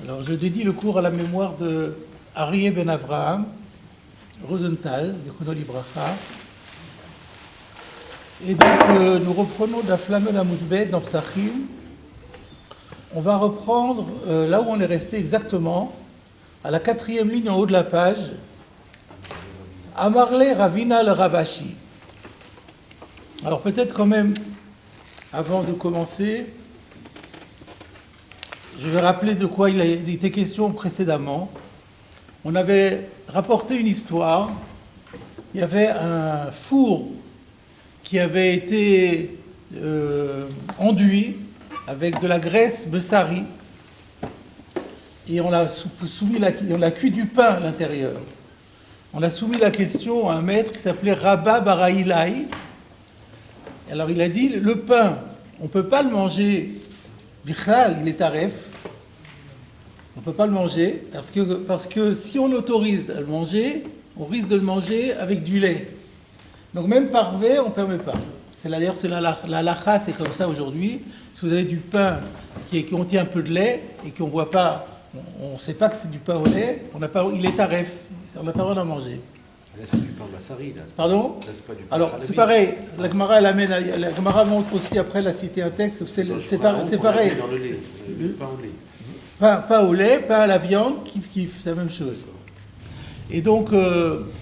Alors, je dédie le cours à la mémoire de Aryeh Ben Avraham Rosenthal, de Chrono Libracha. Et donc, nous reprenons d'Aflamed Amoudbet dans Psachim. On va reprendre là où on est resté exactement, à la 4e ligne en haut de la page. Amarle Ravina le Ravashi. Alors, peut-être quand même, avant de commencer, je vais rappeler de quoi il a été question précédemment. On avait rapporté une histoire. Il y avait un four qui avait été enduit avec de la graisse bessari et on a cuit du pain à l'intérieur. On a soumis la question à un maître qui s'appelait Rabba Barailai. Alors il a dit, le pain, on ne peut pas le manger, Bichlal, il est taref, on ne peut pas le manger, parce que si on autorise à le manger, on risque de le manger avec du lait. Donc même par verre, on ne permet pas. D'ailleurs, c'est la lacha, c'est comme ça aujourd'hui. Si vous avez du pain qui contient un peu de lait et qu'on ne voit pas, on ne sait pas que c'est du pain au lait, il est taref, on n'a pas le droit d'en manger. Là, c'est du pain bassari, là. Pardon? Là, c'est pas du pain Alors, chalabi. c'est pareil. La Gemara montre aussi, après, elle a cité un texte, c'est pareil. Dans le lait, le pain au lait. Pas au lait, pas à la viande, c'est la même chose. Et donc,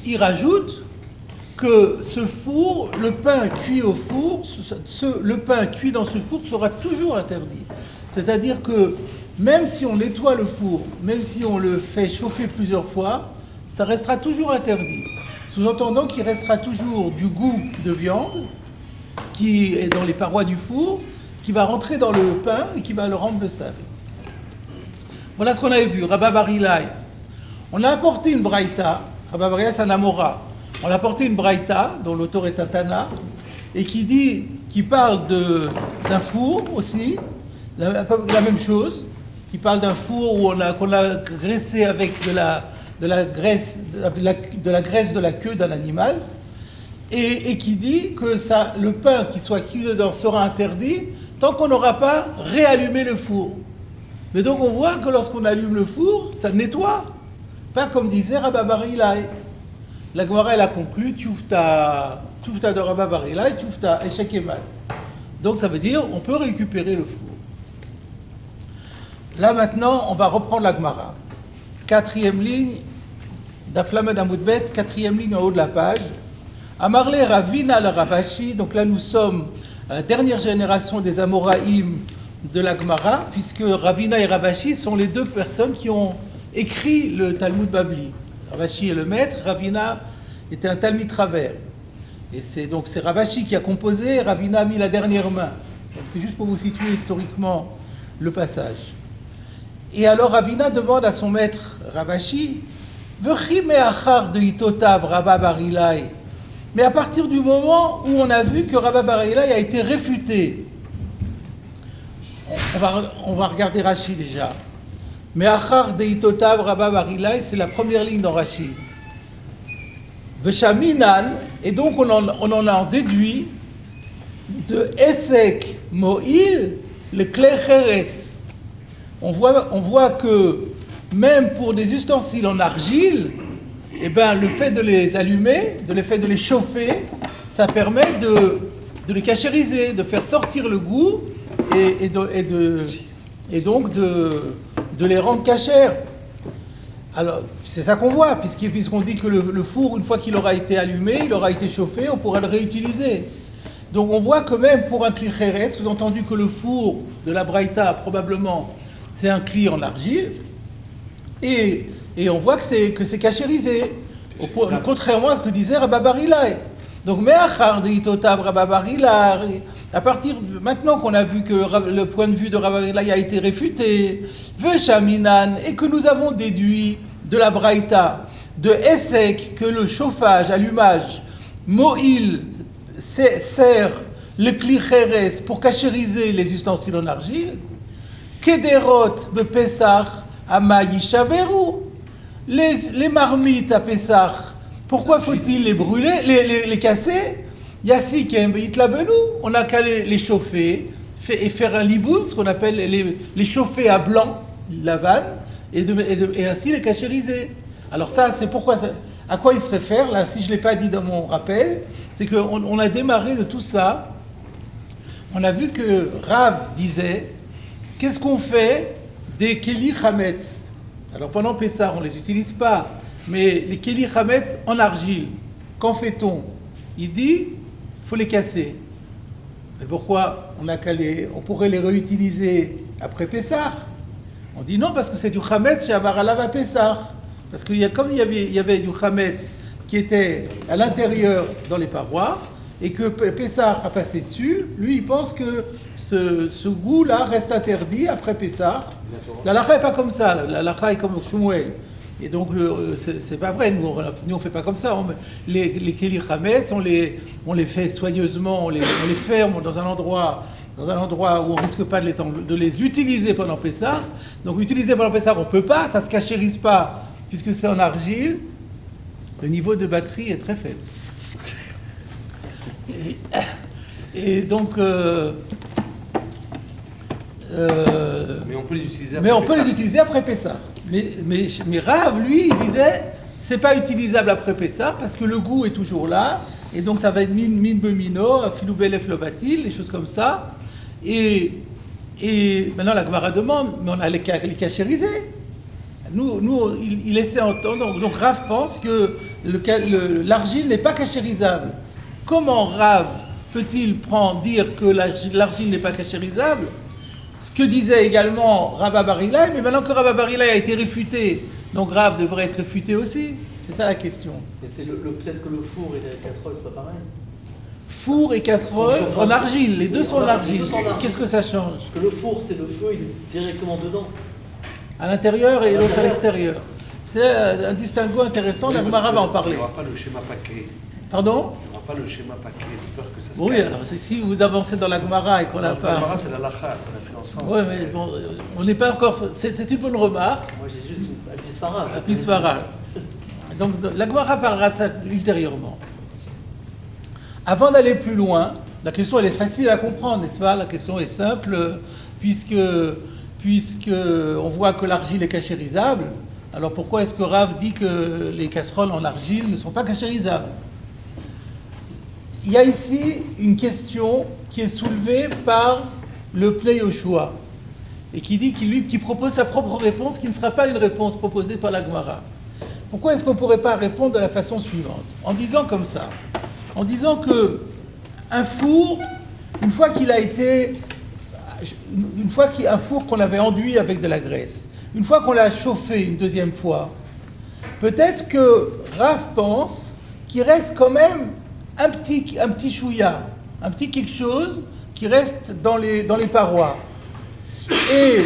il rajoute que ce four, le pain cuit au four, le pain cuit dans ce four sera toujours interdit. C'est-à-dire que même si on nettoie le four, même si on le fait chauffer plusieurs fois, ça restera toujours interdit. Sous-entendant qu'il restera toujours du goût de viande qui est dans les parois du four, qui va rentrer dans le pain et qui va le rendre sale. Voilà ce qu'on avait vu, Rabba Barilai. On a apporté une braïta, Rabba Barilai c'est un Amora. On a apporté une braïta, dont l'auteur est un Tana, et qui parle d'un four aussi, la même chose, qui parle d'un four qu'on a graissé avec de la graisse de la queue d'un animal, et qui dit que le pain qui soit cuit dedans sera interdit tant qu'on n'aura pas réallumé le four. Mais donc on voit que lorsqu'on allume le four, ça nettoie. Pas comme disait Rabba Barilai. La Gemara elle a conclu Tufta de Rabba Barilai, Tufta Eshek et Mat. Donc ça veut dire on peut récupérer le four. Là maintenant, on va reprendre la Gemara. 4e ligne d'Aflamed Amoudbet, 4e ligne en haut de la page. Amarle Ravina le Ravashi. Donc là nous sommes à la dernière génération des Amoraïm de la Gemara, puisque Ravina et Ravashi sont les deux personnes qui ont écrit le Talmud Babli. Ravashi est le maître, Ravina était un Talmid travers. Et c'est Ravashi qui a composé, Ravina a mis la dernière main. Donc c'est juste pour vous situer historiquement le passage. Et alors Ravina demande à son maître Ravashi, V'chi me'achar de itotav Rabba Barilai. Mais à partir du moment où on a vu que Rabba Barilai a été réfuté, on va regarder Rashi déjà. Mais Achar Deitotav Rabba Barilai, c'est la première ligne dans Rashi. Veshaminan, et donc on en a déduit de Esek Mo'il le Klecheres. On voit que même pour des ustensiles en argile, eh ben, le fait de les allumer, le fait de les chauffer, ça permet de les cachériser, de faire sortir le goût et donc de les rendre cachères. Alors, c'est ça qu'on voit, puisqu'on dit que le four, une fois qu'il aura été allumé, il aura été chauffé, on pourra le réutiliser. Donc on voit que même pour un kli chéretz, vous avez entendu que le four de la braïta, probablement, c'est un kli en argile, et on voit que c'est cachérisé, contrairement à ce que disait Rabba Barilai. Donc, me'achar deitotav Rabba Barilai, à partir de maintenant qu'on a vu que le point de vue de Rabba Barilai a été réfuté, Veshaminan, et que nous avons déduit de la braïta, de Essek, que le chauffage, allumage, Mo'il, sert le kli chéretz pour cachériser les ustensiles en argile, Kederot bepesach ama yishaveru, les marmites à Pessah, pourquoi faut-il les brûler, les casser? Yassikem, on n'a qu'à les chauffer, et faire un liboun, ce qu'on appelle les chauffer à blanc, la vanne, et ainsi les cachériser. Alors ça, c'est pourquoi, à quoi il se réfère, là, si je ne l'ai pas dit dans mon rappel, c'est qu'on a démarré de tout ça, on a vu que Rav disait, qu'est-ce qu'on fait des Keli Chametz? Alors pendant Pessah, on ne les utilise pas, mais les Keli Chametz en argile, qu'en fait-on? Il dit, il faut les casser. Mais pourquoi on pourrait les réutiliser après Pessah? On dit non, parce que c'est du Chametz chez Avaralav à Pessah. Parce que comme il y avait du Chametz qui était à l'intérieur dans les parois, et que Pessah a passé dessus, lui il pense que ce goût-là reste interdit après Pessah. La lacha n'est pas comme ça, la lacha est comme Shmuel. Et donc c'est pas vrai, nous on fait pas comme ça. Les Keli Chametz, on les fait soigneusement, on les ferme dans un endroit où on risque pas de les utiliser pendant Pessah. Donc utiliser pendant Pessah, on peut pas, ça se cachérise pas, puisque c'est en argile. Le niveau de batterie est très faible. Et donc... mais on peut les utiliser après Pessah. Mais Rav, lui, il disait, c'est pas utilisable après Pessah parce que le goût est toujours là, et donc ça va être min bemino, filou belef lobatil, les choses comme ça. Et maintenant la Gemara demande, mais on a les cachériser. Nous, il laissait entendre, donc Rav pense que l'argile n'est pas cachérisable. Comment Rav peut-il dire que l'argile n'est pas cachérisable? Ce que disait également Rav Bar Ilai, mais maintenant que Rav Bar Ilai a été réfuté, donc Rav devrait être réfuté aussi. C'est ça la question. Et c'est peut-être que le four et les casseroles, c'est pas pareil. Four et casserole en argile, les deux sont en argile. Qu'est-ce que ça change? Parce que le four, c'est le feu, il est directement dedans. À l'intérieur et l'autre à l'extérieur. C'est un distinguo intéressant, la Gemara va en parler. Il n'y aura pas le schéma paquet. Pardon? Il n'y aura pas le schéma paquet, j'ai peur que ça se Oui, casse. alors si vous avancez dans la Gemara et qu'on n'a pas... La Gemara, c'est la lacha qu'on a fait ensemble. Oui, mais bon, on n'est pas encore... C'était une bonne remarque. Moi, j'ai juste un pisfarage. Un pisfarage. Donc, la Gemara parlera de ça ultérieurement. Avant d'aller plus loin, la question elle est facile à comprendre, n'est-ce pas? La question est simple, puisque on voit que l'argile est cachérisable. Alors pourquoi est-ce que Rav dit que les casseroles en argile ne sont pas cachérisables? Il y a ici une question qui est soulevée par le Pnei Yoshua et qui propose sa propre réponse, qui ne sera pas une réponse proposée par la Gemara. Pourquoi est-ce qu'on ne pourrait pas répondre de la façon suivante? En disant comme ça, en disant que un four, un four qu'on avait enduit avec de la graisse, une fois qu'on l'a chauffé une deuxième fois, peut-être que Rav pense qu'il reste quand même un petit chouïa, un petit quelque chose qui reste dans les parois. Et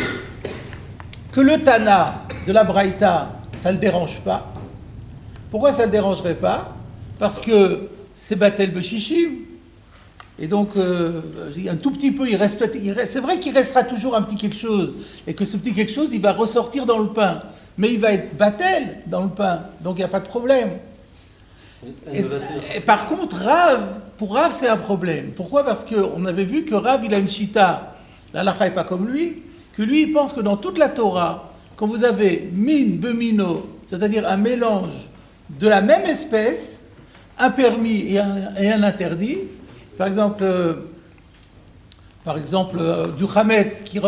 que le Tana de la Braïta, ça ne le dérange pas. Pourquoi ça ne le dérangerait pas? Parce que c'est Batel Beshishim. Et donc, un tout petit peu, c'est vrai qu'il restera toujours un petit quelque chose, et que ce petit quelque chose, il va ressortir dans le pain. Mais il va être Batel dans le pain, donc il n'y a pas de problème. Et par contre, pour Rav, c'est un problème. Pourquoi? Parce qu'on avait vu que Rav, il a une chita, la lacha n'est pas comme lui, que lui, il pense que dans toute la Torah, quand vous avez min, bemino, c'est-à-dire un mélange de la même espèce, un permis et un interdit, par exemple du chametz qui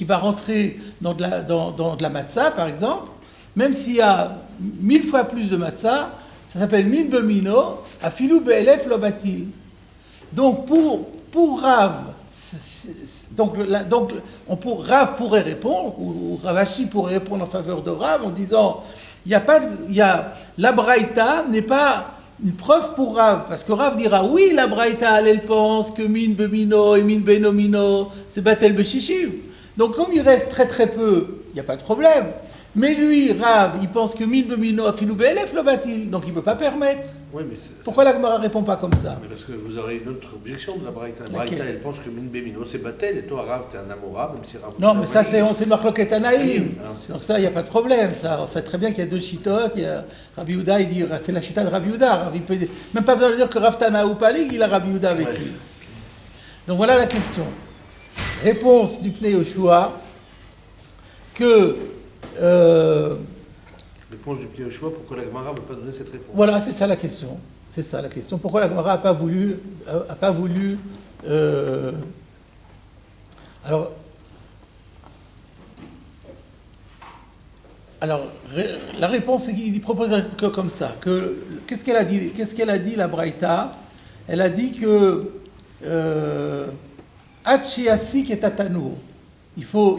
va rentrer dans de la matzah, par exemple, même s'il y a 1000 fois plus de matzah, ça s'appelle min bemino, afilou be'elef lobatil. Donc pour Rav, Rav pourrait répondre, ou Ravashi pourrait répondre en faveur de Rav en disant, la braïta n'est pas une preuve pour Rav, parce que Rav dira, oui, la braïta, elle pense que min bemino et min benomino, c'est batel beshishim. Donc comme il reste très très peu, il n'y a pas de problème. Mais lui, Rav, il pense que min bemino afilou be'elef lobatil, donc il ne peut pas permettre. Oui, mais pourquoi la Gemara ne répond pas comme ça? Mais parce que vous aurez une autre objection de la Braïta. La Braïta, elle pense que min bemino, c'est batel, et toi, Rav, t'es un Amora, même si Rav... Non, mais ça, c'est Marloket Anaïm. Donc ça, il n'y a pas de problème. Ça, on sait très bien qu'il y a deux chitotes. Il y a Rabbi Yehuda, il dit, c'est la chita de Rabbi Yehuda. Même pas besoin de dire que Rav Tana ou Palig, il a Rabbi Yehuda avec lui. Donc voilà la question. réponse du Pnei Yoshua que Réponse du Pnei Yoshua, pourquoi la Gemara ne veut pas donner cette réponse? voilà, c'est ça la question. C'est ça la question. Pourquoi la Gemara n'a pas voulu, alors, la réponse, c'est qu'il propose que comme ça. Qu'est-ce qu'elle a dit, la Braïta? Elle a dit que Hachiasik et Tatano. Il faut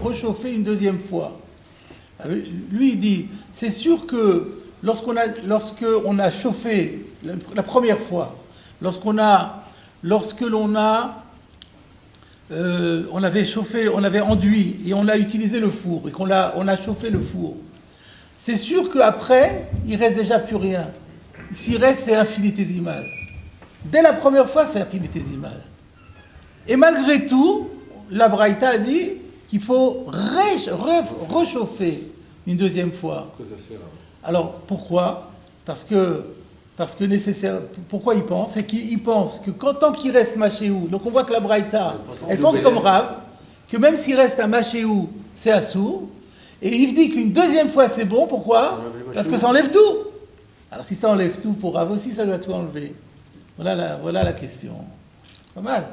rechauffer une deuxième fois. Alors, lui, il dit, c'est sûr que lorsqu'on a chauffé la première fois, on avait chauffé, on avait enduit et on a utilisé le four et on a chauffé le four. C'est sûr qu'après, il reste déjà plus rien. S'il reste, c'est infinitésimal. Dès la première fois, c'est infinitésimal. Et malgré tout, la Braïta a dit qu'il faut réchauffer une deuxième fois. Alors, pourquoi? Parce que nécessaire. Pourquoi il pense? C'est qu'il pense que tant qu'il reste Machéou, donc on voit que la Braïta, elle pense comme Rav, que même s'il reste un Machéou, c'est Assour, et il dit qu'une deuxième fois c'est bon, pourquoi? Parce que ça enlève tout. Alors si ça enlève tout, pour Rav aussi, ça doit tout enlever. Voilà la question. Pas mal.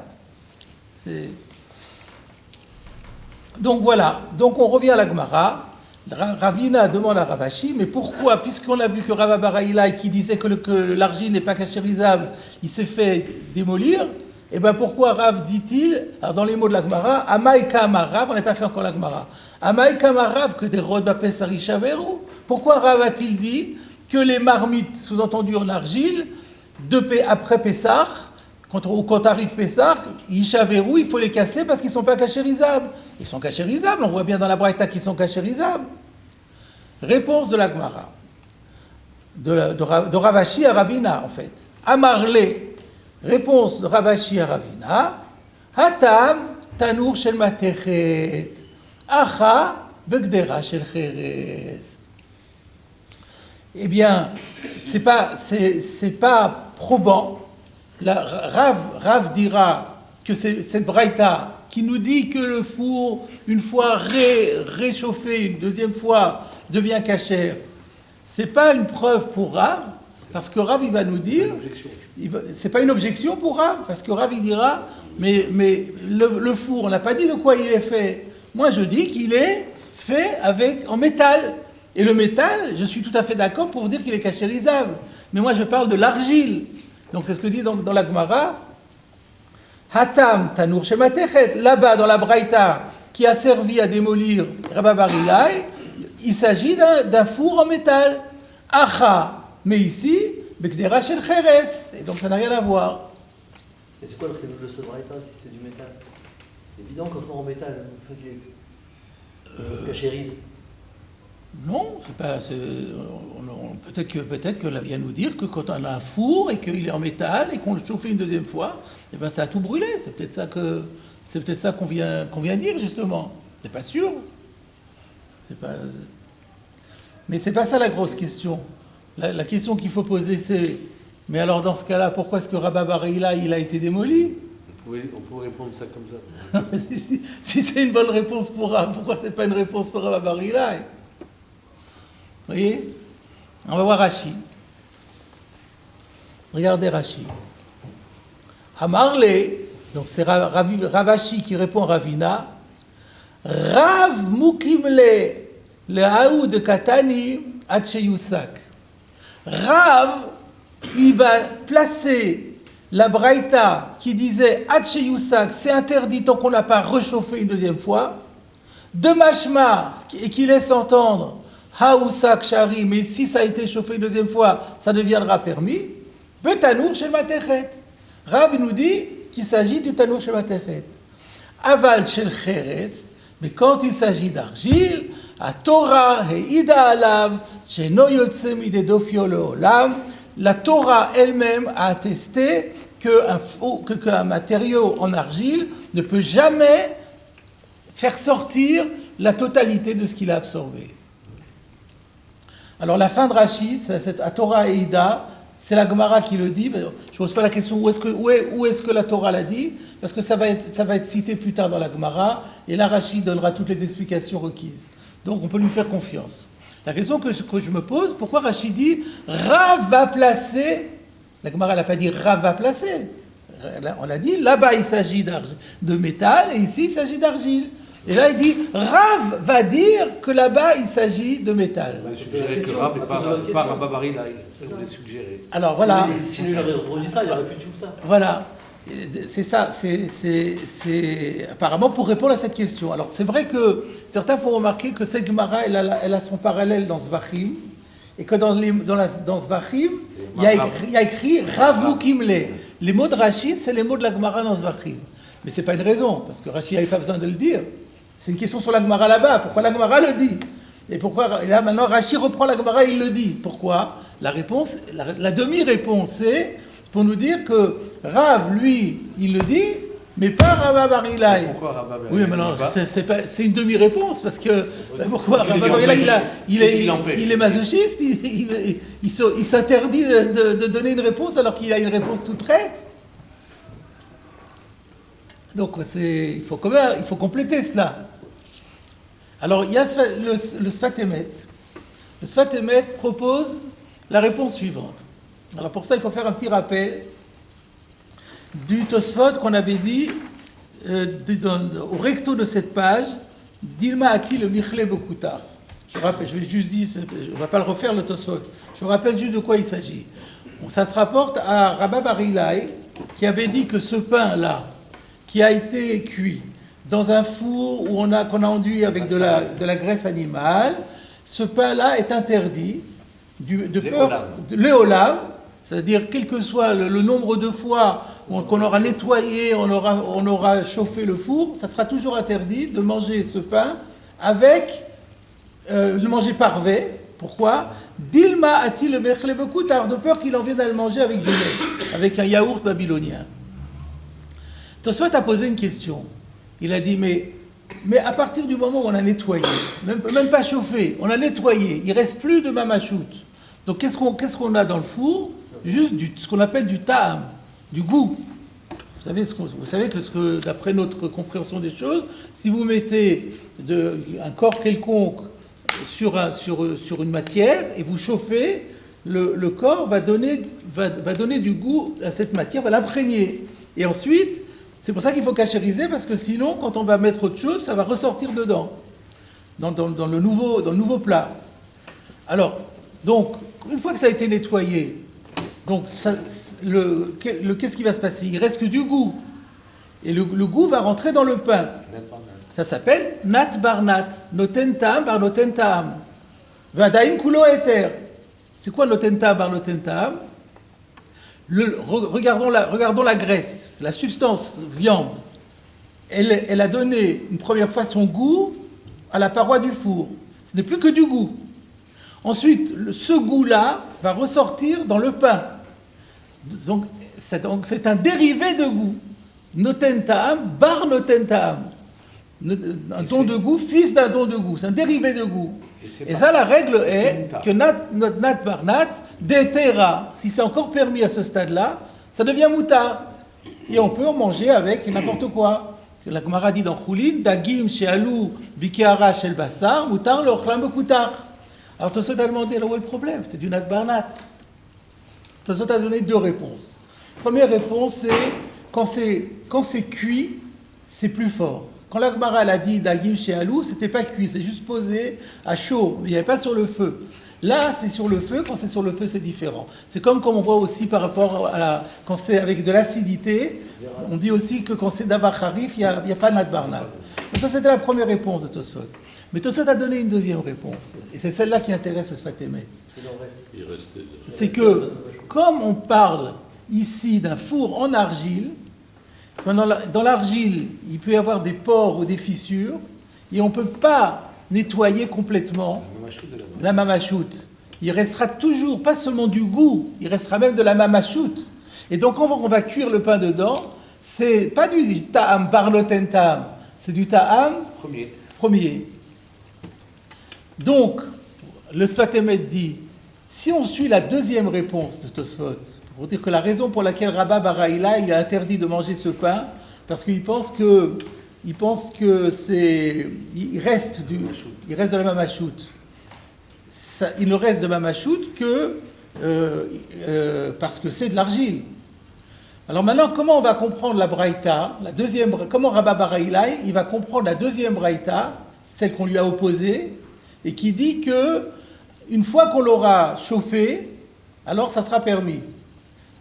Donc voilà, donc on revient à la Gemara. Ravina demande à Ravashi, mais pourquoi, puisqu'on a vu que Rav Baraïla qui disait que l'argile n'est pas cachérisable, il s'est fait démolir, et bien pourquoi Rav dit-il, alors dans les mots de la Gemara, Amaïka Amarav, on n'a pas fait encore la Gemara, Amaïka Amarav que des Rodba Pesari Shaveru, pourquoi Rav a-t-il dit que les marmites, sous-entendues en argile, après Pessah, quand arrive Pessah, il faut les casser parce qu'ils ne sont pas cachérisables. Ils sont cachérisables, on voit bien dans la Braïta qu'ils sont cachérisables. Réponse de la Gemara, de Ravashi à Ravina en fait. Amarle, réponse de Ravashi à Ravina, Hatam Tanour shel Matechet, Acha Begdera shel Cheres. Eh bien, c'est pas probant. Rav dira que c'est cette Braïta qui nous dit que le four, une fois réchauffé, une deuxième fois, devient cachère. C'est pas une preuve pour Rav, parce que Rav il va nous dire, c'est pas une objection pour Rav, parce que Rav il dira, mais le four, on n'a pas dit de quoi il est fait. Moi je dis qu'il est fait en métal. Et le métal, je suis tout à fait d'accord pour dire qu'il est cachérisable. Mais moi je parle de l'argile. Donc c'est ce que dit dans la Gemara. Hatam Tanour Shematechet, là-bas dans la Braïta qui a servi à démolir Rabba Bar Ilai, il s'agit d'un four en métal. Acha, mais ici, Bekdera Shel Cheres. Et donc ça n'a rien à voir. Et c'est quoi le chinois de ce Braïta si c'est du métal? C'est évident qu'un four en métal, ça se cachérise. Non, c'est pas. Peut-être que là vient nous dire que quand on a un four et qu'il est en métal et qu'on le chauffe une deuxième fois, eh ben ça a tout brûlé. C'est peut-être ça qu'on vient dire justement. C'était pas sûr. Mais c'est pas ça la grosse question. La question qu'il faut poser c'est, mais alors dans ce cas-là, pourquoi est-ce que Rabba Bar Hila, il a été démoli? On pourrait répondre ça comme ça. Si c'est une bonne réponse pour Rav, pourquoi c'est pas une réponse pour Rabba Bar Hila? Vous voyez? On va voir Rashi. Regardez Rashi. Amarle, donc c'est Ravashi qui répond à Ravina. Rav mukimle le haou de Katani Yusak. Rav, il va placer la Braïta qui disait Yusak, c'est interdit tant qu'on n'a pas réchauffé une deuxième fois, de Mashma, et qui laisse entendre Haousak Shari, mais si ça a été chauffé une deuxième fois, ça deviendra permis. Betanour shel Matechet. Rav nous dit qu'il s'agit du Tanour shel Matechet. Aval shel Cheres, mais quand il s'agit d'argile, à Torah Heida Alav, Sheno Yotse Midedofio Leolam, la Torah elle-même a attesté qu'un matériau en argile ne peut jamais faire sortir la totalité de ce qu'il a absorbé. Alors la fin de Rashi, à Torah et Ida, c'est la Gemara qui le dit. Je ne pose pas la question où est-ce que la Torah l'a dit, parce que ça va être cité plus tard dans la Gemara, et là Rashi donnera toutes les explications requises. Donc on peut lui faire confiance. La question que je me pose, pourquoi Rashi dit Rav va placer, la Gemara n'a pas dit Rav va placer, on a dit là-bas il s'agit de métal, et ici il s'agit d'argile. Et là, il dit, Rav va dire que là-bas, il s'agit de métal. Il suggérait que Rav n'est pas Rabba Bar Hillel. Ça voulait suggérer. Alors voilà. Si il aurait redit ça, il n'y aurait plus de Choufta. Voilà. C'est ça. Apparemment pour répondre à cette question. Alors c'est vrai que certains font remarquer que cette Gemara, elle a son parallèle dans Zvachim. Et que dans Zvachim, il y a écrit Rav Mukimle. Les mots de Rashi, c'est les mots de la Gemara dans Zvachim. Mais ce n'est pas une raison, parce que Rashi n'avait pas besoin de le dire. C'est une question sur la Gemara là-bas. Pourquoi la Gemara le dit? Et pourquoi là maintenant Rashi reprend la Gemara et il le dit? Pourquoi? La réponse, la demi-réponse, c'est pour nous dire que Rav, lui, il le dit, mais pas Rabba Bar Hillel. Pourquoi Rabba Bar Oui, mais non, c'est une demi-réponse, parce que pourquoi Rabba Bar Hillel, il est masochiste, il s'interdit de donner une réponse alors qu'il a une réponse toute prête. Donc il faut compléter cela. Alors il y a le Sfat Emet. Le Sfat Emet propose la réponse suivante. Alors pour ça il faut faire un petit rappel du Tosfot qu'on avait dit au recto de cette page, Dilma Aki le Michle Bekutar. Je vais juste dire, on ne va pas le refaire le Tosfot. Je vous rappelle juste de quoi il s'agit. Bon, ça se rapporte à Rabba Bar Hillel qui avait dit que ce pain-là, qui a été cuit dans un four qu'on a enduit avec de la graisse animale, ce pain-là est interdit de peur de l'éolam, c'est-à-dire quel que soit le nombre de fois qu'on aura nettoyé, on aura chauffé le four, ça sera toujours interdit de manger ce pain avec, de manger parvé. Pourquoi? Dilma a-t-il le mechle bekoutar, de peur qu'il en vienne à le manger avec du lait, avec un yaourt babylonien. Tosfot a posé une question. Il a dit, mais à partir du moment où on a nettoyé, même pas chauffé, on a nettoyé, il ne reste plus de mamachout. Donc qu'est-ce qu'on a dans le four? Juste ce qu'on appelle du ta'am, du goût. Vous savez que d'après notre compréhension des choses, si vous mettez un corps quelconque sur une matière et vous chauffez, le corps va donner du goût à cette matière, va l'imprégner. Et ensuite, c'est pour ça qu'il faut cachériser, parce que sinon, quand on va mettre autre chose, ça va ressortir dedans, dans le nouveau plat. Alors, donc, une fois que ça a été nettoyé, donc qu'est-ce qui va se passer? Il reste que du goût. Et le goût va rentrer dans le pain. Ça s'appelle nat bar nat, noten ta'am bar noten ta'am. Vadaim kulo eter. C'est quoi noten ta'am bar noten ta'am? Regardons la graisse, la substance viande. Elle a donné une première fois son goût à la paroi du four. Ce n'est plus que du goût. Ensuite, ce goût-là va ressortir dans le pain. Donc c'est un dérivé de goût. Noten ta'am, bar noten ta'am. Un don de goût, fils d'un don de goût. C'est un dérivé de goût. Et ça, la règle est que nat bar nat, détera, si c'est encore permis à ce stade-là, ça devient moutard. Et on peut en manger avec n'importe quoi. La Gemara dit dans Choulin, dagim she'alou bikeara shel basar, moutar l'ochlam bekoutar. Alors Tosfot a demandé, là où est le problème? C'est du nat bar nat. Tosfot a donné deux réponses. Première réponse, c'est quand c'est cuit, c'est plus fort. Quand la Gemara a dit dagim she'alou, c'était pas cuit, c'est juste posé à chaud, il n'y avait pas sur le feu. Là, c'est sur le feu. Quand c'est sur le feu, c'est différent. C'est comme on voit aussi par rapport quand c'est avec de l'acidité, on dit aussi que quand c'est d'avar harif, il n'y a pas de nat bar nat. Donc ça, c'était la première réponse de Tosfot. Mais Tosfot a donné une deuxième réponse. Et c'est celle-là qui intéresse le Sfat Emet. C'est que, comme on parle ici d'un four en argile, dans l'argile, il peut y avoir des pores ou des fissures, et on ne peut pas nettoyer complètement la mamachout. Il restera toujours, pas seulement du goût, il restera même de la mamachout. Et donc quand on va cuire le pain dedans, c'est pas du ta'am bar noten ta'am, c'est du ta'am premier. Donc, le Sfat Emet dit, Si on suit la deuxième réponse de Tosfot, pour dire que la raison pour laquelle Rabba Bar Ahila il a interdit de manger ce pain, parce qu'il pense que il reste de la mamachout. Il ne reste de mamachout que parce que c'est de l'argile. Alors maintenant, comment on va comprendre la braïta, comment Rabba Bar Ahila il va comprendre la deuxième braïta, celle qu'on lui a opposée, et qui dit que une fois qu'on l'aura chauffé, alors ça sera permis.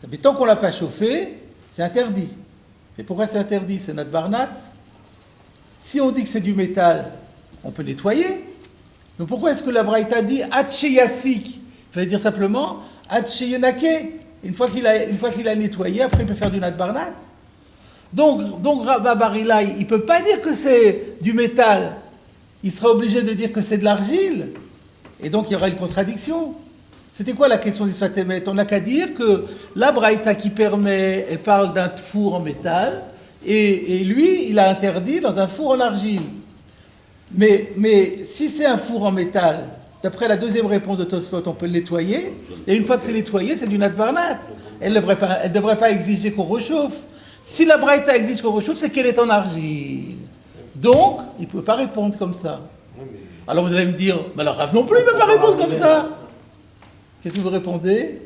Mais tant qu'on ne l'a pas chauffé, c'est interdit. Et pourquoi c'est interdit? C'est notre barnat. Si on dit que c'est du métal, on peut nettoyer. Donc pourquoi est-ce que la braïta dit Atche Yassik? Il fallait dire simplement Atche Yenake. Une fois qu'il a nettoyé, après il peut faire du nat barnat. Donc Rabba Bar Ahila, il ne peut pas dire que c'est du métal. Il sera obligé de dire que c'est de l'argile. Et donc il y aura une contradiction. C'était quoi la question du Sfatémet? On n'a qu'à dire que la braïta qui permet, elle parle d'un four en métal, et lui, il a interdit dans un four en argile. Mais si c'est un four en métal, d'après la deuxième réponse de Tosfot, on peut le nettoyer, et une fois que c'est nettoyé, c'est du nat barnat. Elle ne devrait pas exiger qu'on réchauffe. Si la braïta exige qu'on réchauffe, c'est qu'elle est en argile. Donc, il ne peut pas répondre comme ça. Alors vous allez me dire, mais alors Rav non plus, il ne peut pas répondre comme ça. Qu'est-ce que vous répondez?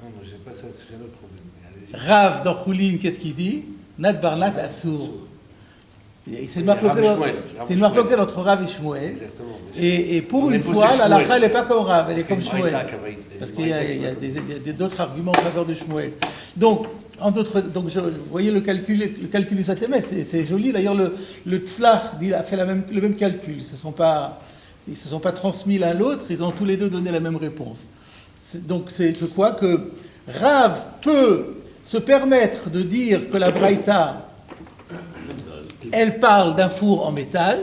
Non, moi j'ai pas ça, j'ai un autre problème. Allez-y. Rav dans Choulin, qu'est-ce qu'il dit? Nat barnat assour. C'est une marque locale entre Rav et Shmuel. Exactement. Et pour une fois, la halakha, elle n'est pas comme Rav, elle est comme Shmuel. Parce qu'il y a d'autres arguments en faveur de Shmuel. Donc vous voyez le calcul du Sfatémet, c'est joli. D'ailleurs, le Tzlach a fait le même calcul. Ils ne se sont pas transmis l'un l'autre, ils ont tous les deux donné la même réponse. Donc c'est quoi? Que Rav peut se permettre de dire que la braïta, elle parle d'un four en métal,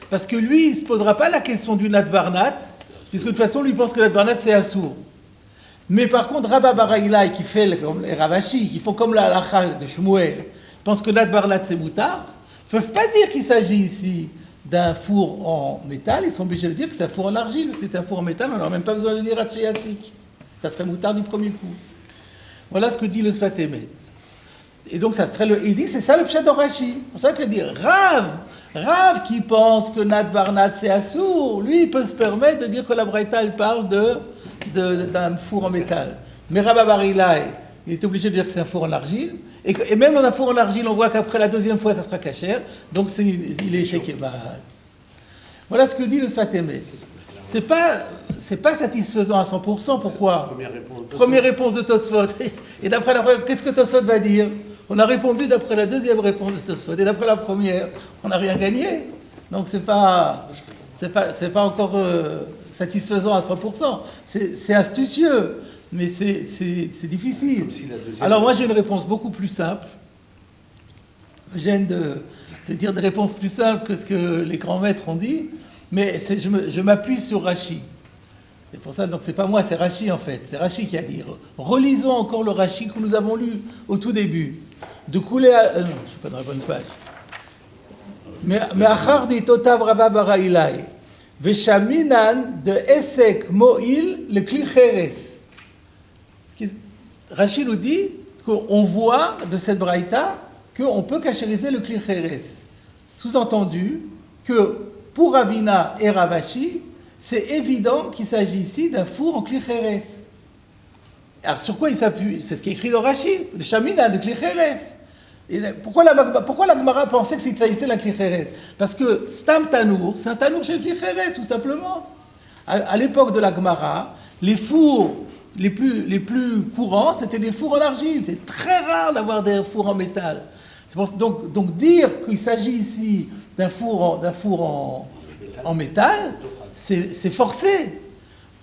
parce que lui, il ne se posera pas la question du nat barnat, puisque de toute façon, lui pense que le nat barnat, c'est assour. Mais par contre, Rabba Bar Ahila, qui fait comme les Ravashi, qui font comme la halakha de Shmuel, pense que nat barnat, c'est moutard, ne peuvent pas dire qu'il s'agit ici d'un four en métal, ils sont obligés de dire que c'est un four en argile. Si c'est un four en métal, on n'aura même pas besoin de dire Atche Yassik. Ça serait moutard du premier coup. Voilà ce que dit le Sfatémet. Et donc, il dit, c'est ça le pshat d'Orashi. C'est pour ça qu'il dit, Rav qui pense que Nat Barnat c'est assour, lui, il peut se permettre de dire que la braïta, elle parle d'un four en métal. Mais Rabba Bar Ahila, il est obligé de dire que c'est un four en argile. Et même dans un four en argile, on voit qu'après la deuxième fois, ça sera cachère. Donc, il est chez Kebat. Voilà ce que dit le Sfatémet. C'est pas satisfaisant à 100%. Pourquoi? Première réponse de Tosfot. Et d'après la première, qu'est-ce que Tosfot va dire? On a répondu d'après la deuxième réponse de Tosfot. Et d'après la première, on n'a rien gagné. Donc c'est pas encore satisfaisant à 100%. C'est astucieux, mais c'est difficile. Alors moi j'ai une réponse beaucoup plus simple. Je gêne de dire des réponses plus simples que ce que les grands maîtres ont dit, mais je m'appuie sur Rashi. C'est pour ça, donc c'est pas moi, c'est Rashi en fait. C'est Rashi qui a dit. Relisons encore le Rashi que nous avons lu au tout début. De couler à... non, je suis pas dans la bonne page. Mais achar dit Totav Rabba Bar Ahila Veshaminan de Esek Mo'il le Kli Cheres. Rashi nous dit qu'on voit de cette braïta qu'on peut cachériser le Kli Cheres. Sous-entendu que pour Ravina et Ravashi, c'est évident qu'il s'agit ici d'un four en Kli Cheres. Alors sur quoi il s'appuie? C'est ce qui est écrit dans Rashi, le Shamina de Kli Cheres. Et pourquoi la Gemara pensait que c'était d'un Kli Cheres? Parce que Stam Tanour, c'est un Tanour chez le Kli Cheres, tout simplement. À l'époque de la Gemara, les fours les plus courants, c'était des fours en argile. C'est très rare d'avoir des fours en métal. Donc dire qu'il s'agit ici d'un four en métal, c'est forcé.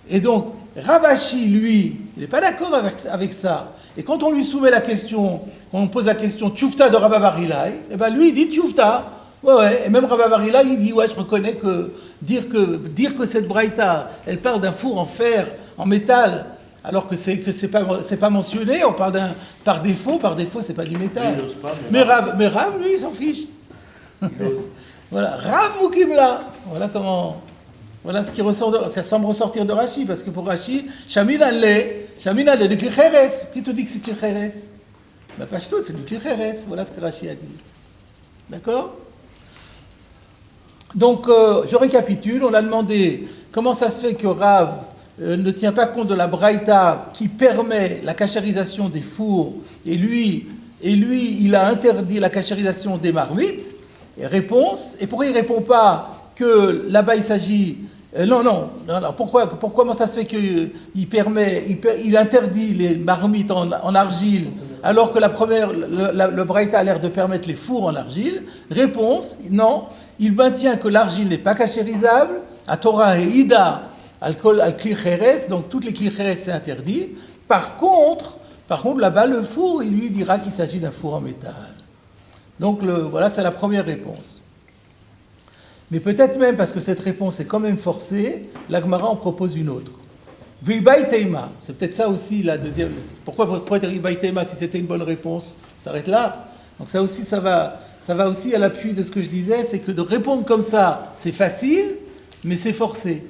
Et donc, Ravashi, lui, il n'est pas d'accord avec ça. Et quand on lui soumet la question, quand on pose la question Tchoufta de Rabba Bar Ahila, eh ben lui, il dit Tchoufta. Ouais. Et même Rabba Bar Ahila, il dit, ouais, je reconnais que dire que cette braïta, elle parle d'un four en fer, en métal, alors que c'est pas mentionné, on parle par défaut, c'est pas du métal. Lui, il n'ose pas, mais Rav, lui, il s'en fiche. Voilà, Rav Moukimla. Voilà Voilà ce qui ressort, ça semble ressortir de Rashi, parce que pour Rashi, Shamina le Klicheres. Qui te dit que c'est Klicheres? Ben, pas tout, c'est du Klicheres. Voilà ce que Rashi a dit. D'accord? Donc, je récapitule. On a demandé comment ça se fait que Rav ne tient pas compte de la Braïta qui permet la kashérisation des fours, et lui, il a interdit la kashérisation des marmites. Et réponse, et pourquoi il ne répond pas que là-bas il s'agit... non, pourquoi comment ça se fait qu'il il interdit les marmites en argile, alors que le Braïta a l'air de permettre les fours en argile? Réponse, non, il maintient que l'argile n'est pas kashérisable, à Torah et Ida, al-Kli Cheres, donc toutes les Kli Cheres c'est interdit. Par contre, là-bas, le four, il lui dira qu'il s'agit d'un four en métal. Donc voilà, c'est la première réponse. Mais peut-être même, parce que cette réponse est quand même forcée, la Gemara en propose une autre. V'ibai teima, c'est peut-être ça aussi la deuxième. Pourquoi dire V'ibai teima si c'était une bonne réponse? Ça s'arrête là. Donc ça aussi, ça va aussi à l'appui de ce que je disais, c'est que de répondre comme ça, c'est facile, mais c'est forcé.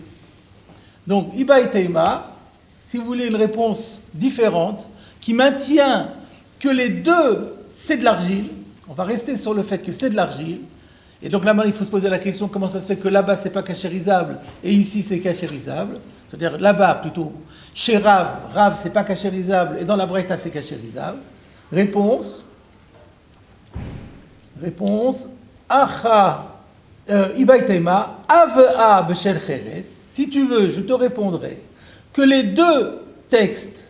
Donc, Ibai Teima, si vous voulez une réponse différente, qui maintient que les deux, c'est de l'argile, on va rester sur le fait que c'est de l'argile, et donc là, il faut se poser la question, comment ça se fait que là-bas, c'est pas kashérisable, et ici, c'est kashérisable? C'est-à-dire, là-bas, plutôt, chez Rav, c'est pas kashérisable, et dans la Braïta, c'est kashérisable. Réponse, Acha, Ibai Teima, Avea Beshel Cheres. Si tu veux, je te répondrai que les deux textes,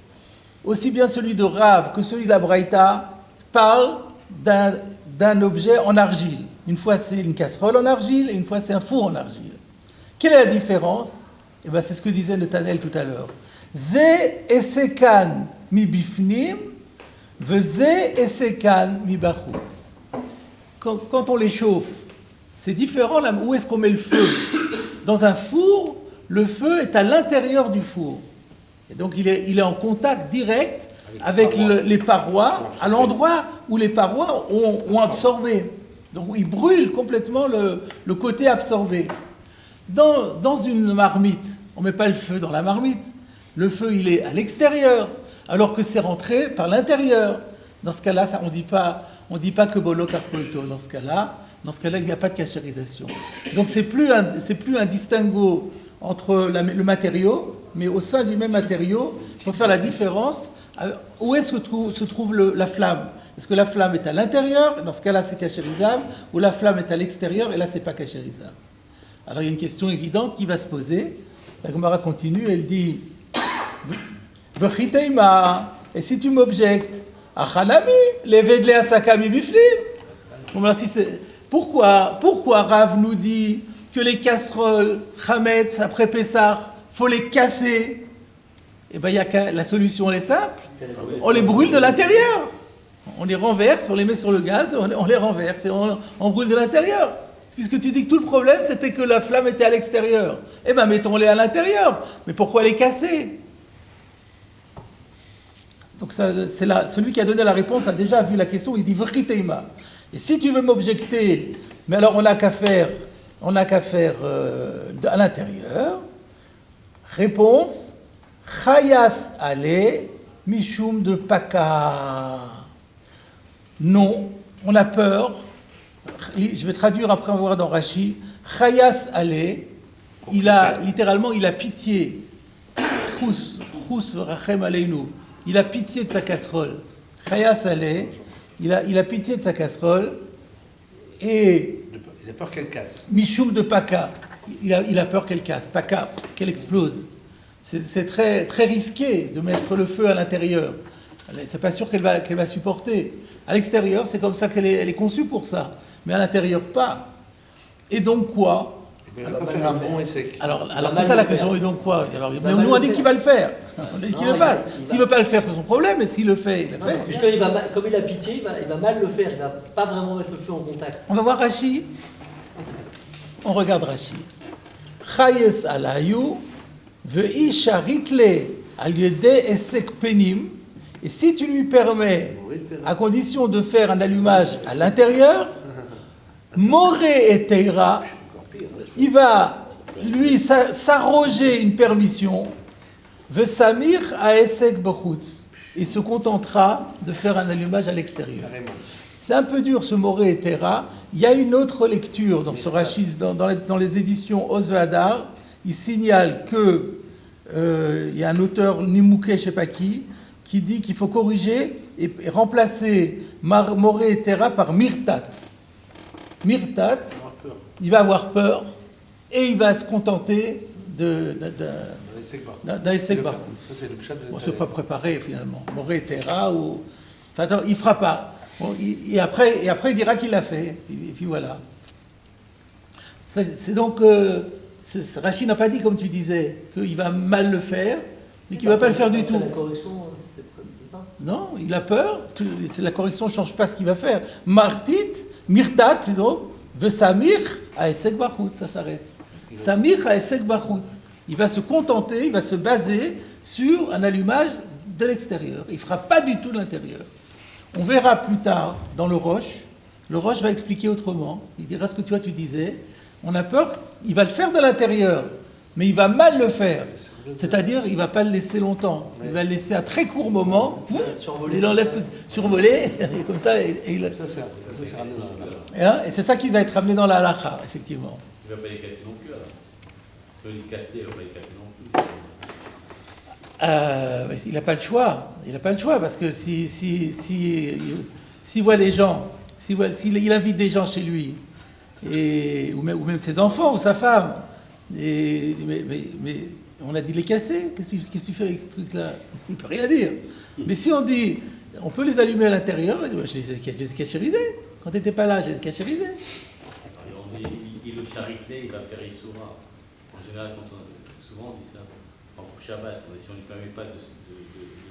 aussi bien celui de Rav que celui de la Braïta, parlent d'un objet en argile. Une fois c'est une casserole en argile et une fois c'est un four en argile. Quelle est la différence? Eh bien, c'est ce que disait Netanel tout à l'heure. Ze esekan mi bifnim, veze esekan mi bachutz. Quand on les chauffe, c'est différent là, où est-ce qu'on met le feu? Dans un four, le feu est à l'intérieur du four. Et donc il est en contact direct avec les parois, à l'endroit où les parois ont absorbé. Donc il brûle complètement le côté absorbé. Dans une marmite, on ne met pas le feu dans la marmite. Le feu, il est à l'extérieur, alors que c'est rentré par l'intérieur. Dans ce cas-là, on ne dit pas que bolo carpolto. Dans ce cas-là, il n'y a pas de kashérisation. Donc c'est plus un distinguo entre le matériau, mais au sein du même matériau, il faut faire la différence. Où est-ce que se trouve la flamme? Est-ce que la flamme est à l'intérieur? Dans ce cas-là, c'est kashérisable. Ou la flamme est à l'extérieur, et là, c'est pas kashérisable. Alors, il y a une question évidente qui va se poser. La Gemara continue, elle dit V'chiteima, et si tu m'objectes, Achanami, levedle asakami biflim. Pourquoi Rav nous dit que les casseroles Chametz après Pessah, faut les casser? Eh bien, la solution elle est simple. On les brûle de l'intérieur. On les renverse, on les met sur le gaz, on les renverse et on brûle de l'intérieur. Puisque tu dis que tout le problème, c'était que la flamme était à l'extérieur. Eh bien, mettons-les à l'intérieur. Mais pourquoi les casser? Donc, celui qui a donné la réponse a déjà vu la question, il dit Vriteima. Et si tu veux m'objecter, mais alors on n'a qu'à faire à l'intérieur. Réponse Chayas ale mishum de paka. Non, on a peur. Je vais traduire après, on va voir dans Rashi. Chayas ale, il a pitié. Chus rachem aleinu. Il a pitié de sa casserole. Chayas ale, il a pitié de sa casserole. Et il a peur qu'elle casse. Mishum de paka. Il a peur qu'elle casse. Paka, qu'elle explose. C'est très, très risqué de mettre le feu à l'intérieur. C'est pas sûr qu'elle va supporter. À l'extérieur, c'est comme ça qu'elle est conçue pour ça. Mais à l'intérieur, pas. Et donc quoi? Il va pas faire un bon et sec. Alors c'est ça la question. Et donc quoi? Mais nous on dit qu'il va le faire. On dit qu'il le fasse. S'il ne veut pas le faire, c'est son problème. Mais s'il le fait, il le fait. Justement, comme il a pitié, il va mal le faire. Il ne va pas vraiment mettre le feu en contact. On va voir Rashi. On regarde Rashi. Chayes alayu ve'isha ritle al yedei esek penim. Et si tu lui permets, à condition de faire un allumage à l'intérieur, Moré et Teira, il va lui, s'arroger une permission, Vesamir à Esek Bochutz. Il se contentera de faire un allumage à l'extérieur. Carrément. C'est un peu dur ce Moré et Terra. Il y a une autre lecture dans ce Rashi, dans les éditions Oz Vehadar. Il signale que il y a un auteur Nimouké, je ne sais pas qui dit qu'il faut corriger et remplacer Moré et Terra par Mirtat. Mirtat, il va avoir peur et il va se contenter d'un Essek Barhout. Ça, c'est le pshat de On se peut préparer finalement. Moré et Terra ou. Enfin, attends, il ne fera pas. Bon, et après, il dira qu'il l'a fait. Et puis voilà. C'est donc. Rachid n'a pas dit, comme tu disais, qu'il va mal le faire, mais qu'il ne va pas le faire du tout. La correction, c'est ça. Non, il a peur. La correction ne change pas ce qu'il va faire. Mirtat plutôt, Vesamir à Essek Barhout, ça reste. Samir à Essek Barhout. Il va se contenter, il va se baser sur un allumage de l'extérieur. Il ne fera pas du tout de l'intérieur. On verra plus tard dans le Roche. Le Roche va expliquer autrement. Il dira ce que tu disais. On a peur, il va le faire de l'intérieur, mais il va mal le faire. C'est-à-dire, il ne va pas le laisser longtemps. Il va le laisser à très court moment. Il enlève tout, survolé, et comme ça. Et c'est ramené dans la halakha. Et c'est ça qui va être ramené dans la halakha, effectivement. Il ne va pas les casser non plus, alors. Si on les casse, il ne va pas les casser non plus. Il n'a pas le choix. Il n'a pas le choix, parce que s'il voit des gens, s'il invite des gens chez lui, ou même ses enfants ou sa femme, mais on a dit les casser. Qu'est-ce que tu fais avec ce truc-là? Il ne peut rien dire. Mais si on dit, on peut les allumer à l'intérieur, je les ai cachérisés. Quand tu n'étais pas là, je les ai cachérisés. On dit, il le charitlé, il va faire Issoura. En général, souvent on dit ça. Pour Shabbat, si on ne lui permet pas de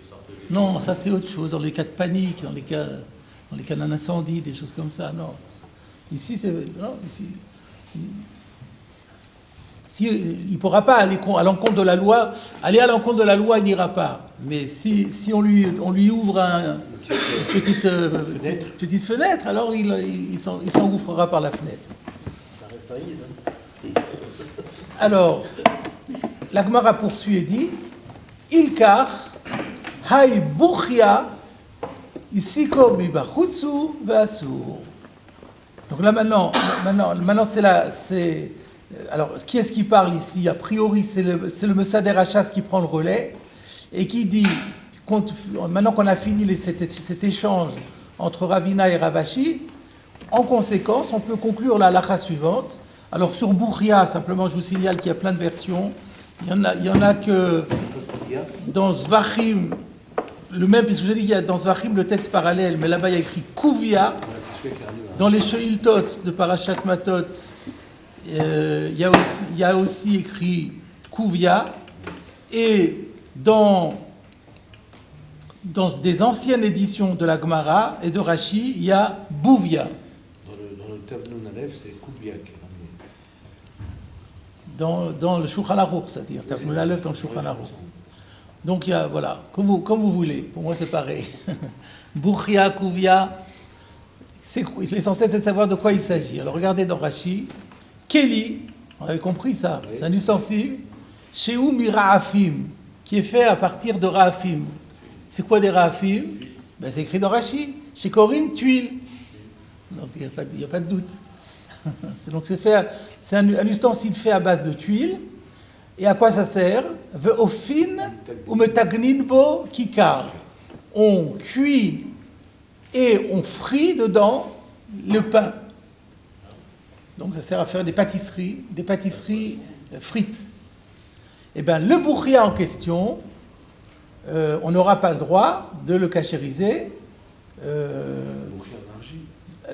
sortir des... Non, ça c'est autre chose. Dans les cas de panique, dans les cas d'un incendie, des choses comme ça, non. Ici, il ne pourra pas aller à l'encontre de la loi. Aller à l'encontre de la loi, il n'ira pas. Mais si on lui ouvre une petite fenêtre, alors il s'engouffrera par la fenêtre. Ça reste un yid, hein. Alors, la Gemara poursuit et dit Ilkar, Hay Buchia, Isiko Mibachutsu, Vasur. Donc là maintenant alors qui est-ce qui parle ici? A priori c'est le Messader Hachas qui prend le relais et qui dit, maintenant qu'on a fini cet échange entre Ravina et Ravashi, en conséquence on peut conclure la halakha suivante. Alors sur Boukhia, simplement je vous signale qu'il y a plein de versions. Il y en a que dans Zvachim, le même, puisque je dis qu'il y a dans Zvachim le texte parallèle, mais là-bas il y a écrit Kouvia. Dans les Sheiltot de Parashat Matot, il y a aussi écrit Kouvia. Et dans des anciennes éditions de la Gemara et de Rashi, il y a Bouvia. Dans le Tavnoun Aleph, c'est Kouvia qui est ramené. Dans le Shulchan Aruch, c'est-à-dire Tavnoun Aleph dans le Shulchan Aruch. Donc il y a, voilà, comme vous voulez. Pour moi c'est pareil. Bouchia, Kouvia. L'essentiel, c'est de savoir de quoi il s'agit. Alors, regardez dans Rashi. Keli, on avait compris ça, oui. C'est un ustensile. Shehu Mira'afim, qui est fait à partir de Ra'afim. C'est quoi des Ra'afim? C'est écrit dans Rashi. Chez Corinne, tuile. Donc, il n'y a pas de doute. Donc, c'est un ustensile fait à base de tuiles. Et à quoi ça sert? Ve'ofin ou metagnin bo kikar. On cuit et on frit dedans le pain. Donc ça sert à faire des pâtisseries frites. Eh bien, le boukhia en question, on n'aura pas le droit de le cachériser de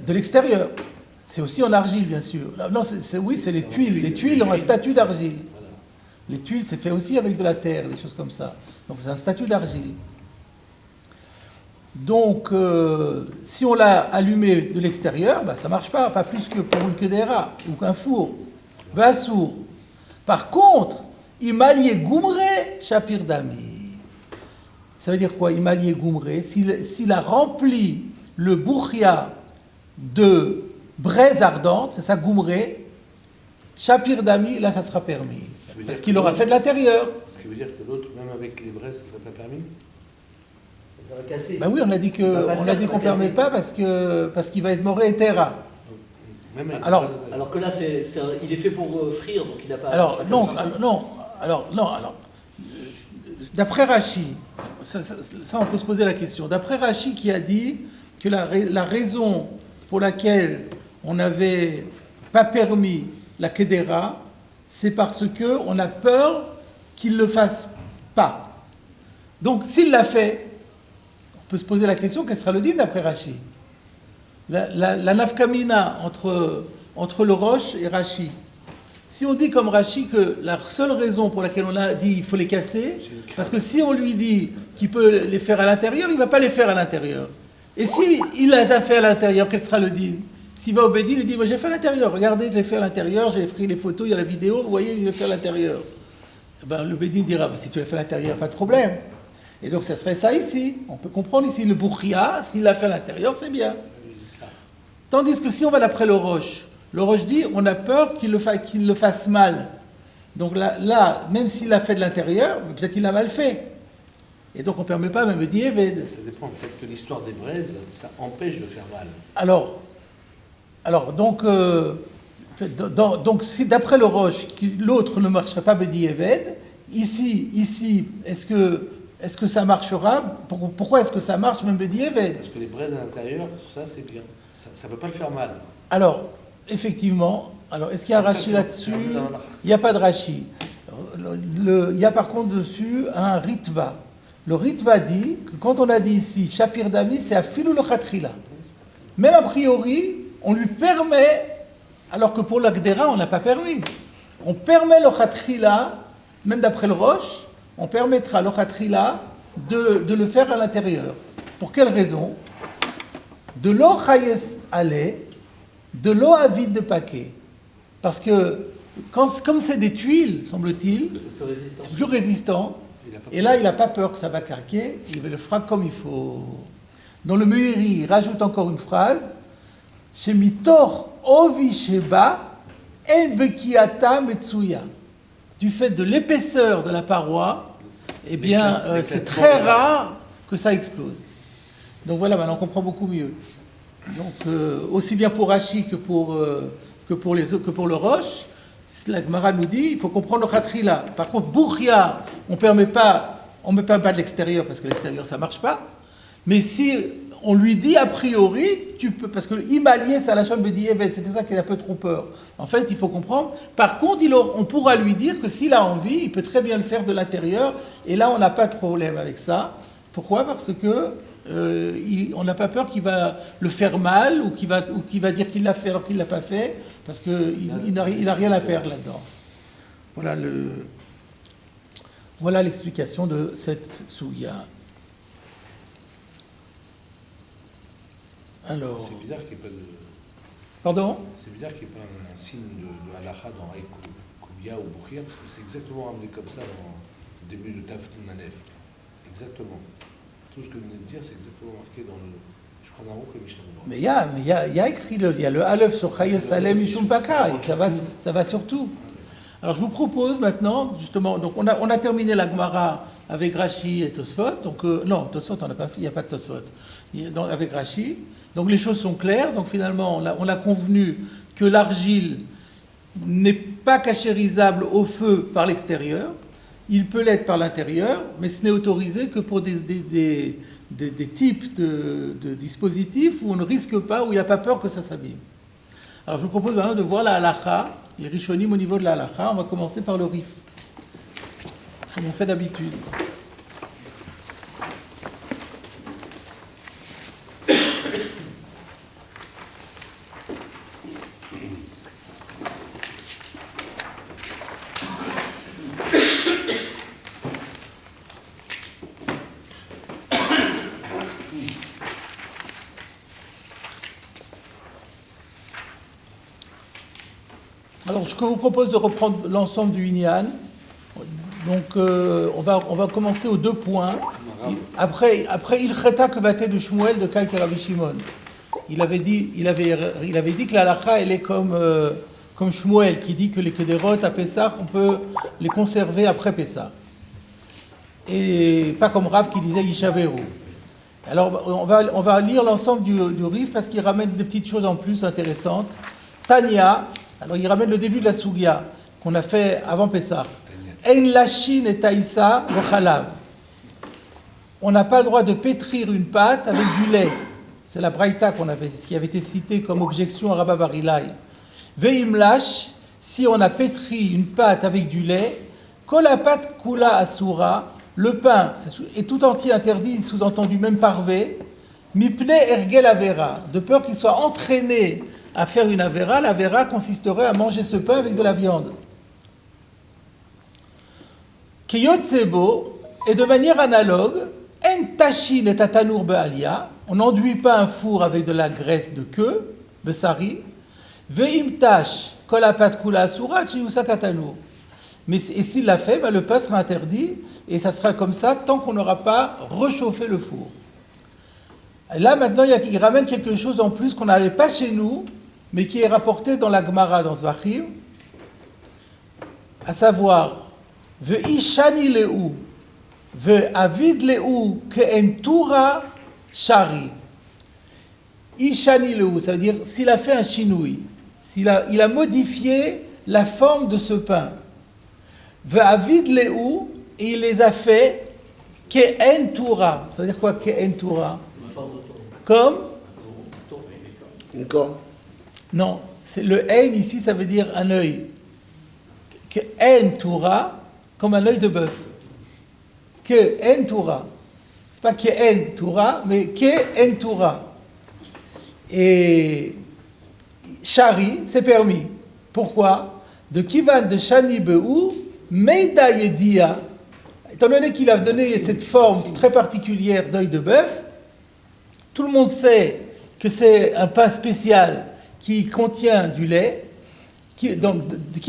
l'extérieur. C'est aussi en argile, bien sûr. Non, c'est les tuiles. Les tuiles ont un statut d'argile. Les tuiles, c'est fait aussi avec de la terre, des choses comme ça. Donc c'est un statut d'argile. Donc, si on l'a allumé de l'extérieur, ça ne marche pas plus que pour une kedera ou qu'un four. Vassour. Par contre, imalié goumre shapir dami. Ça veut dire quoi, imalié goumre? S'il a rempli le boukhia de braise ardente, c'est ça goumre, Shapir Dami, là ça sera permis. veut Parce dire qu'il que aura l'autre- fait de l'intérieur. Ce qui veut dire que l'autre, même avec les braises, ça ne serait pas permis? Ça va casser. Ben oui, on a dit Il va pas le faire, qu'on il va ne permet casser. pas parce qu'il va être moré et terra. Même avec Alors- les braises, Alors que là, il est fait pour frire, donc il n'a pas. Alors, non, ça- d'après Rachi, ça, on peut se poser la question. D'après Rachi qui a dit que la raison pour laquelle on n'avait pas permis la Kedera, c'est parce qu'on a peur qu'il ne le fasse pas. Donc, s'il l'a fait, on peut se poser la question, quel sera le din d'après Rachi? La nafkamina entre le Roche et Rachi. Si on dit comme Rachi que la seule raison pour laquelle on a dit il faut les casser, parce que si on lui dit qu'il peut les faire à l'intérieur, il ne va pas les faire à l'intérieur. Et si il les a fait à l'intérieur, quel sera le din? S'il va au Bédine, il dit moi j'ai fait à l'intérieur, regardez, je l'ai fait à l'intérieur, j'ai pris les photos, il y a la vidéo, vous voyez, il l'a fait à l'intérieur. Eh ben, le Bédine dira si tu l'as fait à l'intérieur, pas de problème. Et donc ça serait ça ici. On peut comprendre ici le Boukhia, s'il l'a fait à l'intérieur, c'est bien. Tandis que si on va d'après le Roche dit on a peur qu'il le fasse mal. Donc là, même s'il l'a fait de l'intérieur, peut-être qu'il l'a mal fait. Et donc on ne permet pas même de dire Eved. Ça dépend, peut-être que l'histoire des braises, ça empêche de faire mal. Donc si d'après le Roche, l'autre ne marcherait pas Bedi Eved, ici, est-ce que ça marchera? Pourquoi est-ce que ça marche même Bedi Eved? Parce que les braises à l'intérieur, ça c'est bien. Ça ne peut pas le faire mal. Alors, effectivement, est-ce qu'il y a un Ça, Rachi c'est là-dessus? permis dans la- Il n'y a pas de Rachi. Il y a par contre dessus un Ritva. Le Ritva dit que quand on a dit ici Shapir Dami, c'est à Filou le Khatrila. Même a priori, on lui permet, alors que pour l'Agdera, on n'a pas permis. On permet le Khatrila, même d'après le Roche, on permettra le Khatrila de le faire à l'intérieur. Pour quelle raison? De l'eau chayes allé, de l'eau avide de paquet. Parce que, comme c'est des tuiles, semble-t-il, C'est plus résistant. c'est plus résistant. Et là, il n'a pas peur que ça va craquer, il le fera comme il faut. Dans le Meiri, il rajoute encore une phrase Shemitor ovi sheba en bekiata metsuya. Du fait de l'épaisseur de la paroi, eh bien, c'est très rare que ça explose. Donc voilà, maintenant on comprend beaucoup mieux. Donc, aussi bien pour Rachi que pour le Roche, la Gemara nous dit il faut comprendre le Khatrila. Par contre, Boukhia, on ne permet pas de l'extérieur parce que l'extérieur ça ne marche pas. Mais si on lui dit a priori, tu peux, parce que l'imalier, c'est à la chambre de Dievet, c'était ça qui est un peu trompeur. En fait, il faut comprendre. Par contre, on pourra lui dire que s'il a envie, il peut très bien le faire de l'intérieur. Et là, on n'a pas de problème avec ça. Pourquoi? Parce que on n'a pas peur qu'il va le faire mal ou qu'il va dire qu'il l'a fait alors qu'il ne l'a pas fait, parce qu'il n'a rien à perdre là-dedans. Voilà l'explication de cette souya. Alors, C'est bizarre qu'il n'y ait pas de. pardon? C'est bizarre qu'il n'y ait pas un signe de halakha dans Koubia ou Boukhia, parce que c'est exactement ramené comme ça dans le début de Taf Nanef. Exactement. Tout ce que vous venez de dire, c'est exactement marqué dans le Shulchan Aruch et Mishnah Berurah. Mais il y a écrit, il y a le Aleph sur Chayes Salem Mishum Paka, et ça va sur tout. Alors je vous propose maintenant, justement, donc on a terminé la Gemara avec Rashi et Tosfot, donc non, Tosfot on n'a pas fait, il n'y a pas de Tosfot, avec Rashi, donc les choses sont claires, donc finalement on a convenu que l'argile n'est pas cachérisable au feu par l'extérieur, il peut l'être par l'intérieur, mais ce n'est autorisé que pour des types de dispositifs où on ne risque pas, où il n'y a pas peur que ça s'abîme. Alors je vous propose maintenant de voir la halakha, les rishonim au niveau de la halakha. On va commencer par le rif, comme on fait d'habitude. Alors, je vous propose de reprendre l'ensemble du Inyan. Donc, on va commencer aux 2 points. Après Ilcheta Kevate de Shmuel de Kalk Rabbi Shimon. Il avait dit que la halakha, elle est comme comme Shmuel qui dit que les Kederot à Pessah, on peut les conserver après Pessah. Et pas comme Rav qui disait Yishaveru. Alors on va lire l'ensemble du Rif parce qu'il ramène des petites choses en plus intéressantes. Tanya, alors il ramène le début de la Sugia qu'on a fait avant Pessah. Ein lashin et taïsa v'chalav. On n'a pas le droit de pétrir une pâte avec du lait. C'est la braïta qui avait été citée comme objection à Rabba Bar Ilai. Veim lash, si on a pétri une pâte avec du lait, kolapat kula asura, le pain est tout entier interdit, sous-entendu même parvé, mipne ergel avera, de peur qu'il soit entraîné à faire une avera. L'avera consisterait à manger ce pain avec de la viande. Keyot sebo, et de manière analogue, en tashin et tatanour be'alia, on n'enduit pas un four avec de la graisse de queue, besari, ve'im tash kolapat kula asura chiusa katanour. Mais et s'il l'a fait, le pain sera interdit, et ça sera comme ça tant qu'on n'aura pas réchauffé le four. Et là, maintenant, il ramène quelque chose en plus qu'on n'avait pas chez nous, mais qui est rapporté dans la Gemara, dans Zvachim, à savoir, Ve'ishani le'u, ve'avid le'u ke'entura shari. Ishani le'u, ça veut dire s'il a fait un chinoui, il a modifié la forme de ce pain. Ve'avid le'u, et il les a fait ke'entura. Ça veut dire quoi ke'entura? Comme Une corne. Non, c'est le ein ici, ça veut dire un œil. Ke'entura, comme un œil de bœuf. Ke'entura. Pas ke'entura, mais ke'entura. Et shari, c'est permis. Pourquoi? De kivan de shani be'u, meida yedia. Étant donné qu'il a donné cette forme très particulière d'œil de bœuf, tout le monde sait que c'est un pain spécial qui contient du lait, qui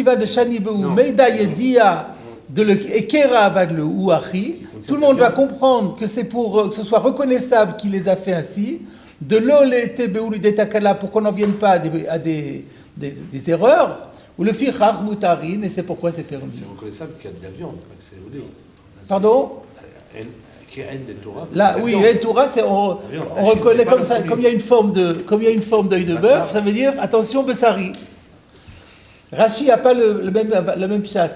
va de Shani Be'u, Meida Yedia, de l'Ekera Avad le Ouachi. Tout le monde va comprendre que c'est pour que ce soit reconnaissable qu'il les a fait ainsi. De l'Ole Tebe'u Detakala, pour qu'on n'en vienne pas à des erreurs. Ou le Fichar Mutarin, et c'est pourquoi c'est permis. C'est reconnaissable qu'il y a de la viande, pas que c'est olé. Pardon? Là, oui, en Torah, on reconnaît comme ça, comme il y a une forme d'œil de bœuf, ça veut dire attention Bessari. Rashi n'a pas le même pshat.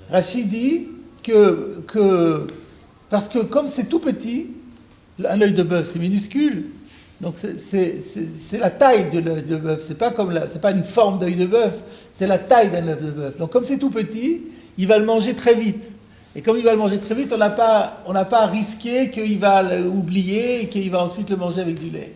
Rashi dit que parce que comme c'est tout petit, un œil de bœuf c'est minuscule, donc c'est la taille de l'œil de bœuf, c'est pas une forme d'œil de bœuf, c'est la taille d'un œuf de bœuf. Donc comme c'est tout petit, il va le manger très vite. Et comme il va le manger très vite, on n'a pas à risquer qu'il va l'oublier et qu'il va ensuite le manger avec du lait.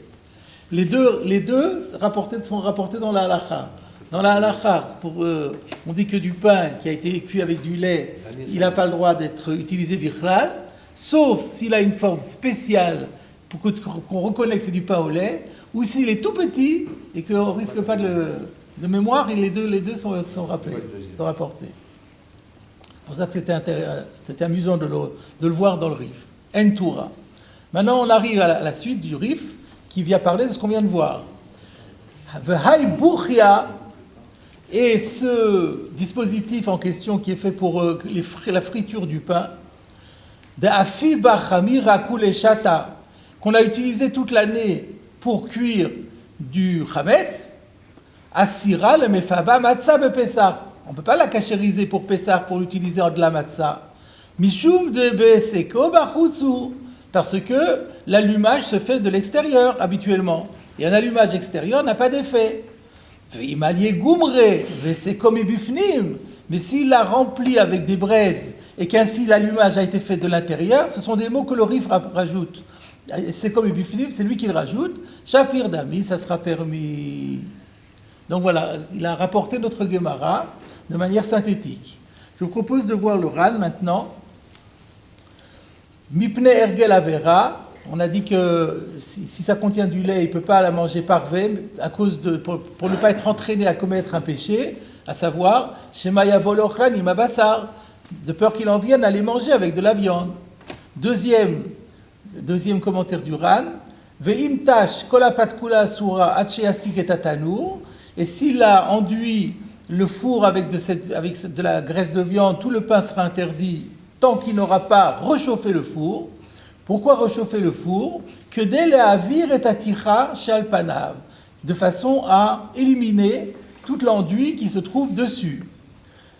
Les deux sont rapportés dans la halakha. Dans la halakha, on dit que du pain qui a été cuit avec du lait, il n'a pas le droit d'être utilisé bichlal, sauf s'il a une forme spéciale pour qu'on reconnaisse que c'est du pain au lait, ou s'il est tout petit et qu'on ne risque pas de mémoire, et les deux sont rapportés. C'est pour ça que c'était amusant de le voir dans le Rif. Entura. Maintenant, on arrive à la suite du Rif qui vient parler de ce qu'on vient de voir. V'hai buchia, et ce dispositif en question qui est fait pour la friture du pain, de afiba chamira kuleshata, qu'on a utilisé toute l'année pour cuire du chametz, asira le mefaba matzah bepesach. On ne peut pas la cachériser pour Pessah, pour l'utiliser en de la matzah. Mishum de beseko bachutsu, parce que l'allumage se fait de l'extérieur habituellement. Et un allumage extérieur n'a pas d'effet. Veimalié gumre, veseko mibufnim. Mais s'il l'a rempli avec des braises et qu'ainsi l'allumage a été fait de l'intérieur, ce sont des mots que le Rif rajoute. Seko mibufnim, c'est lui qui le rajoute. Shapir dami, ça sera permis. Donc voilà, il a rapporté notre Gemara de manière synthétique. Je vous propose de voir le Ran maintenant. Mipne ergel avera. On a dit que si ça contient du lait, il ne peut pas la manger parvé pour ne pas être entraîné à commettre un péché, à savoir Shema yavol ochlan imabassar, de peur qu'il en vienne à les manger avec de la viande. Deuxième commentaire du Ran. Ve'im tash kol apat kula asura atche asik et tatanour. Et s'il a enduit le four avec de la graisse de viande, tout le pain sera interdit tant qu'il n'aura pas réchauffé le four. Pourquoi réchauffer le four? Que dès le avir et atira chez Alpanav, de façon à éliminer toute l'enduit qui se trouve dessus.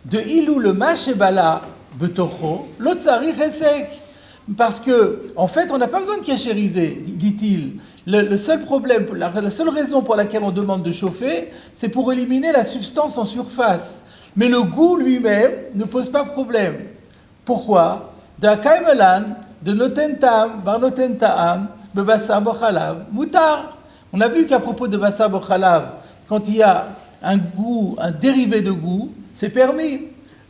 De ilou le mashebala betocho, l'otsari resek. Parce que, en fait, on n'a pas besoin de cachériser, dit-il. Le seul problème, la seule raison pour laquelle on demande de chauffer, c'est pour éliminer la substance en surface. Mais le goût lui-même ne pose pas problème. Pourquoi? Da kaimelan, de notentam, bar notentaam, bebassa bochalav, mutar. On a vu qu'à propos de bassa bochalav, quand il y a un goût, un dérivé de goût, c'est permis.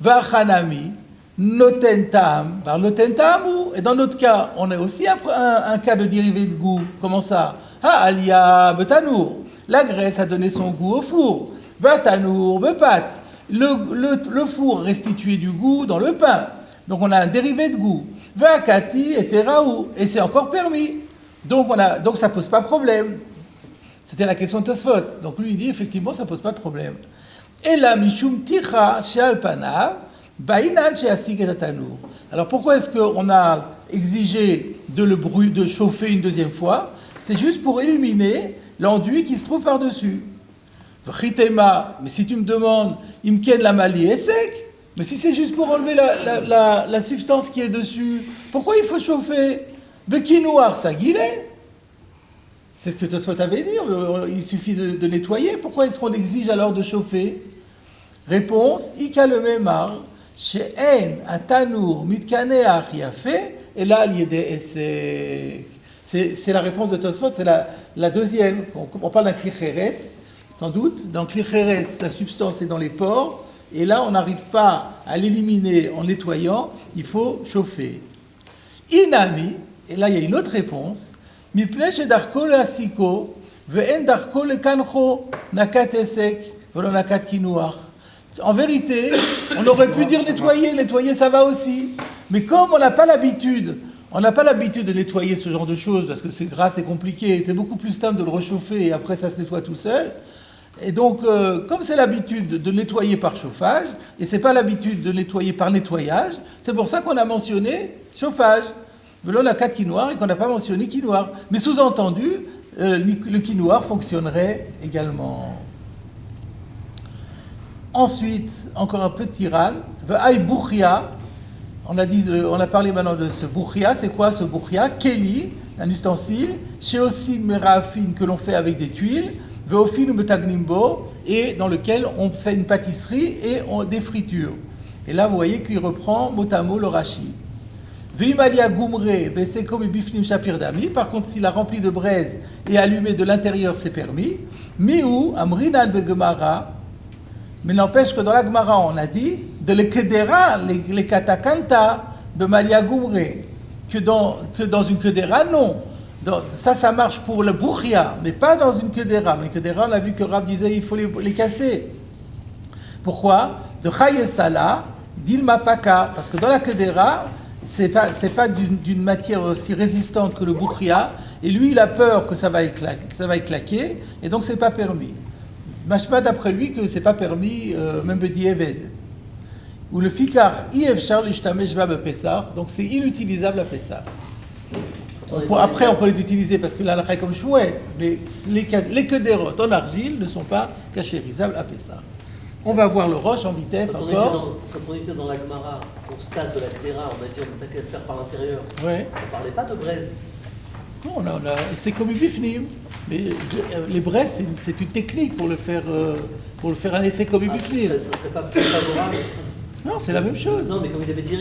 Vachanami, notentam, bar notentamu. Et dans notre cas, on a aussi un cas de dérivé de goût. Comment ça? Ah, alia betanour. La graisse a donné son goût au four. Vatanour bepat. Le four restitué du goût dans le pain. Donc on a un dérivé de goût. Vakati et teraou. Et c'est encore permis. Donc ça pose pas problème. C'était la question de Tosfot. Donc lui il dit effectivement ça pose pas de problème. Et la mishum ticha she'alpana bainan she'asig et atanour. Alors pourquoi est-ce qu'on a exigé de chauffer une deuxième fois? C'est juste pour éliminer l'enduit qui se trouve par-dessus. V'chitema, mais si tu me demandes, imken la mali est sec, mais si c'est juste pour enlever la substance qui est dessus, pourquoi il faut chauffer? Bekinouar sagilé. C'est ce que Tosfot avait dit, il suffit de nettoyer. Pourquoi est-ce qu'on exige alors de chauffer? Réponse, Ika le memar, she'en atanour mitkaneach yafé, et là l'yede esek. C'est la réponse de Tosfot, c'est la deuxième. On parle d'un klicheres, sans doute. Dans klicheres, la substance est dans les pores, et là on n'arrive pas à l'éliminer en nettoyant, il faut chauffer. Inami, et là il y a une autre réponse, mipnei shedarko le asiko, ve'en darko le kancho, nakat esek, velo nakat kinouach. En vérité, on aurait pu dire nettoyer ça va aussi. Mais comme on n'a pas l'habitude de nettoyer ce genre de choses, parce que c'est gras, c'est compliqué, c'est beaucoup plus simple de le réchauffer et après ça se nettoie tout seul. Et donc, comme c'est l'habitude de nettoyer par chauffage, et c'est pas l'habitude de nettoyer par nettoyage, c'est pour ça qu'on a mentionné chauffage. Velon la 4 quinoir et qu'on n'a pas mentionné quinoir. Mais sous-entendu, le quinoir fonctionnerait également. Ensuite, encore un peu de tirane. Ve'aï bouchia. On a parlé maintenant de ce bouchia. C'est quoi ce bouchia? Keli, un ustensile. Sheosin merafin que l'on fait avec des tuiles. Ve'ofin metagnimbo, et dans lequel on fait une pâtisserie et des fritures. Et là, vous voyez qu'il reprend mot à mot le Rashi. Ve'imalia gumre ve'sekom bifnim shapir dami. Par contre, s'il a rempli de braise et allumé de l'intérieur, c'est permis. Miou amrinan begemara. Mais n'empêche que dans la Gemara, on a dit de l'kedera, les katakanta de malia gumre, que dans une kedera, non. Ça marche pour le bouchia, mais pas dans une kedera. Mais kedera, on a vu que Rav disait il faut les casser. Pourquoi? De chayesala, d'ilma paka, parce que dans la kedera, c'est pas d'une matière aussi résistante que le bouchia, et lui il a peur que ça va éclaquer, et donc c'est pas permis. Machma d'après lui que c'est pas permis, même Bedieved. Ou le fikar ifshar l'ishtamesh ba bepessar, donc c'est inutilisable à Pessah. Après, on peut les utiliser parce que là, la comme chouet, mais les kederot en argile ne sont pas cachérisables à Pessah. On va voir le roche en vitesse quand encore. Quand on était dans la Gemara, au stade de la Kedera, on a dit on n'a qu'à le faire par l'intérieur. Ouais. On ne parlait pas de braise. Non, c'est comme une bifnim. Mais les braises, c'est une technique pour le faire un essai comme une bifnim. Ça ne serait pas plus favorable. Non, c'est la même chose. Non, mais comme il avait dit,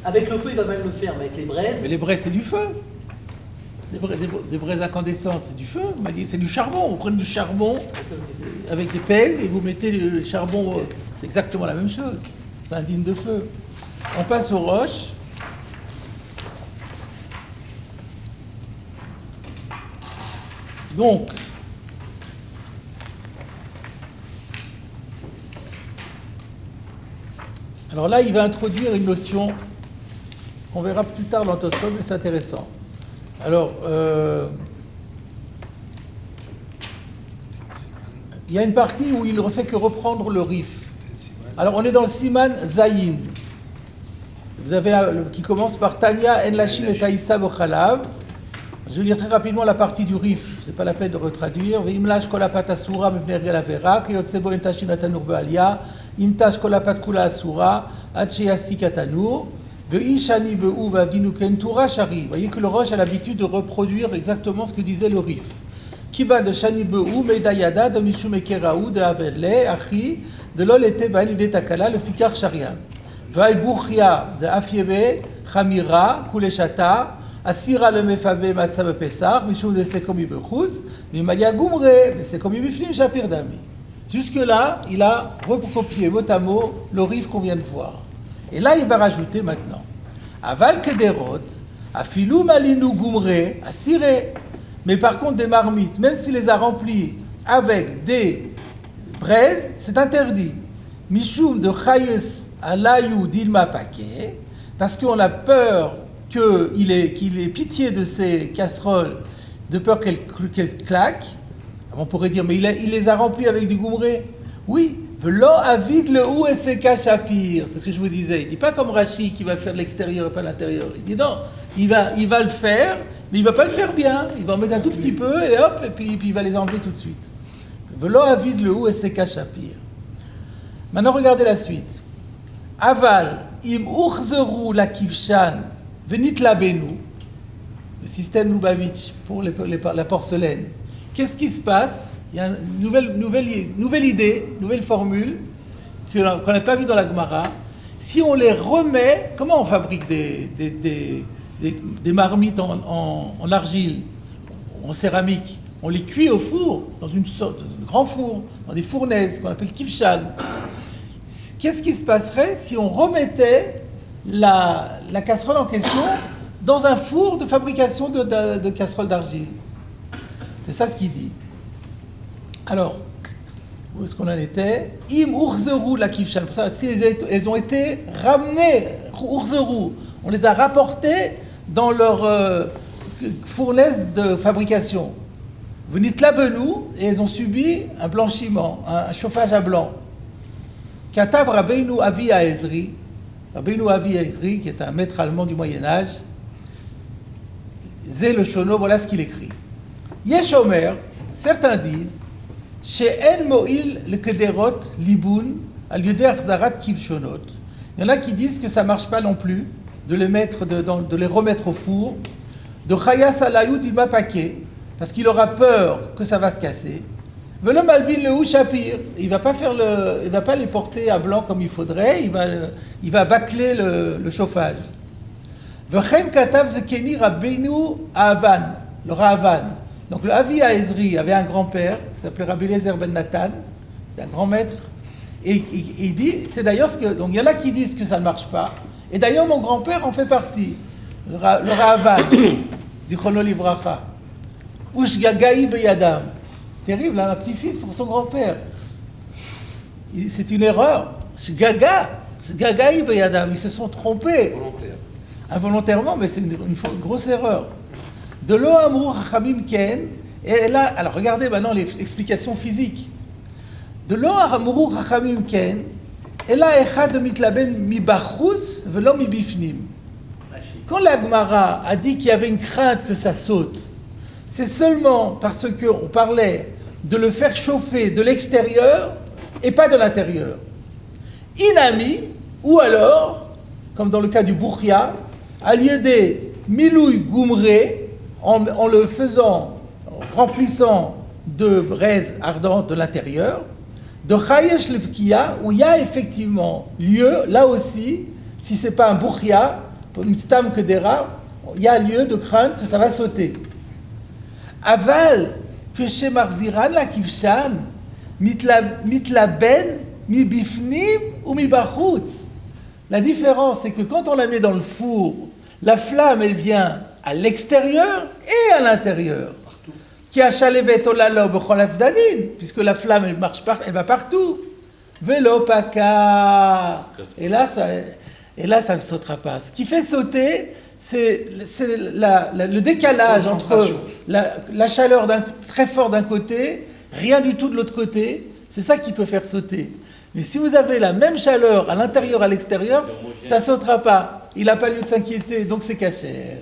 avec le feu, il va mal le faire, mais avec les braises... Mais les braises, c'est du feu. Des braises incandescentes, c'est du feu. C'est du charbon. Vous prenez du charbon avec des pelles et vous mettez le charbon. C'est exactement la même chose. C'est indigne de feu. On passe aux roches. Donc, alors là, il va introduire une notion qu'on verra plus tard dans Tosfot, mais c'est intéressant. Alors, il y a une partie où il ne fait que reprendre le rif. Alors on est dans le Siman Zayin. Vous avez qui commence par Tanya En Lachim et Taïsa Bochalav. Je vais lire très rapidement la partie du rif, c'est pas la peine de retraduire. Veimlash kolapat asura mepnei regel avera, keyotzebo entashin atanur be'alia, imtash kolapat kula asura, ad sheyasik atanur, veishani be'u vavdinu kentura shari. Vous voyez que le Rosh a l'habitude de reproduire exactement ce que disait le rif. Qui va de shani be'u meidayada de mishum ekeraou de avele achi de lol ete ba'al takala le fikar shariam. Ve'ay buchia de afiebe chamira kuleshata. Asira le mefabe matza bepesar, mishum de sekomi bechutz, mimalia gumre, mais sekomi biflim shapir dami. Jusque-là, il a recopié mot à mot le rif qu'on vient de voir. Et là, il va rajouter maintenant. Aval kederot, afilu malinu gumre, asire. Mais par contre, des marmites, même s'il les a remplies avec des braises, c'est interdit. Mishum de chayes alayou dilma paquet, parce qu'on a peur qu'il ait pitié de ces casseroles, de peur qu'elles claquent. On pourrait dire, mais il les a remplies avec du goumré. Oui, velo avid le ou et seka shapir. C'est ce que je vous disais. Il dit pas comme Rashi qui va le faire de l'extérieur et pas de l'intérieur. Il dit non, il va le faire, mais il va pas le faire bien. Il va en mettre un tout petit peu et hop, et puis il va les enlever tout de suite. Velo avid le ou et seka shapir. Maintenant, regardez la suite. Aval im uchzeru la kivshan. Venit la Benou, le système Lubavitch pour la porcelaine. Qu'est-ce qui se passe? Il y a une nouvelle idée, nouvelle formule qu'on n'a pas vue dans la Gemara. Si on les remet, comment on fabrique des marmites en argile, en céramique? On les cuit au four, dans une sorte de grand four, dans des fournaises qu'on appelle kivshan. Qu'est-ce qui se passerait si on remettait la casserole en question dans un four de fabrication de casseroles d'argile? C'est ça ce qu'il dit. Alors, où est-ce qu'on en était? Im urzeru la kivshan. Pour ça, si elles ont été ramenées, urzeru, on les a rapportées dans leur fournaise de fabrication. Venit la benou, et elles ont subi un blanchiment, un chauffage à blanc. Katav Rabbeinu Avi Ezri, Rabbeinu Avi Ezri, qui est un maître allemand du Moyen-Âge, Zé le Shono, voilà ce qu'il écrit. Yesh Omer, certains disent, chez En Moïl le Kederot Liboun, al Yuder Zarat Kivshonot. Il y en a qui disent que ça ne marche pas non plus, de les remettre au four, de Chayas Alayou Dilma Paquet, parce qu'il aura peur que ça va se casser. Velo malbin le shapir, il va pas les porter à blanc comme il faudrait, il va bâcler le chauffage. Vechem katav zekeni Rabbeinu Ahavan, le Rahavan. Donc le Avi Ezri avait un grand-père qui s'appelait Rabbi Eliezer ben Nathan, un grand maître, et il dit, c'est d'ailleurs ce que, donc il y en a qui disent que ça ne marche pas, et d'ailleurs mon grand-père en fait partie, le Rahavan, Zichrono Livracha, Ushgagai beyadam. C'est terrible, un petit-fils pour son grand-père. C'est une erreur. Gagaï Beyadam, ils se sont trompés. Involontairement, mais c'est une grosse erreur. De lo amrou hachamim ken, et là, alors regardez maintenant l'explication physique. De lo amrou hachamim ken, et là echad mitlaben mi bachutz velo mi bifnim. Quand la Gemara a dit qu'il y avait une crainte que ça saute, c'est seulement parce qu'on parlait de le faire chauffer de l'extérieur et pas de l'intérieur. Inami, ou alors, comme dans le cas du Bouchia, à l'idée milouï goumré, en le remplissant de braises ardentes de l'intérieur, de chayesh lepkia, où il y a effectivement lieu, là aussi, si ce n'est pas un Bouchia, une stam kedera, il y a lieu de craindre que ça va sauter. Aval, que chez Marziran, la kivshan, mitlaben, mi bifnim ou mi bachutz. La différence, c'est que quand on la met dans le four, la flamme, elle vient à l'extérieur et à l'intérieur. Qui a chalevet olalo b'cholatz dadin, puisque la flamme, elle va partout. Velo paka. Et là, ça ne sautera pas. Ce qui fait sauter, c'est le décalage entre la chaleur très fort d'un côté rien du tout de l'autre côté, c'est ça qui peut faire sauter. Mais si vous avez la même chaleur à l'intérieur, à l'extérieur, ça ne sautera pas. Il n'a pas lieu de s'inquiéter, donc c'est cachère.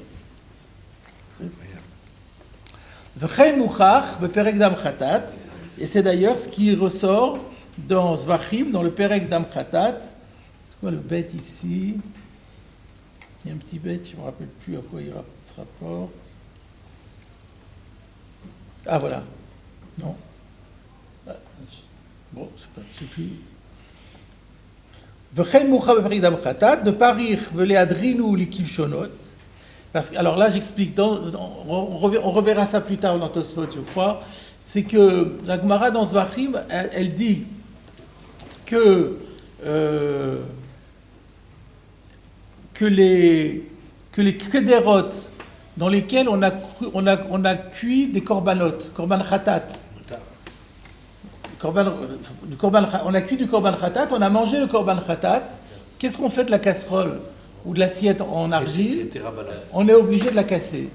Et c'est d'ailleurs ce qui ressort dans Zvachim, dans le Perek Dam Khatat. C'est quoi le bête ici? Il y a un petit bête, je ne me rappelle plus à quoi il ce rapport. Ah voilà. Non. Bon, je ne sais plus. De parir veléadrinu likivshonot. Parce que, alors là, j'explique, on reverra ça plus tard dans Tosfot, je crois. C'est que la Gemara dans Zvachim, elle dit que les kederot dans lesquels on a cuit des korbanot, korban khatat. On a cuit du korban khatat, on a mangé le korban khatat. Qu'est-ce qu'on fait de la casserole ou de l'assiette en argile? On est obligé de la casser.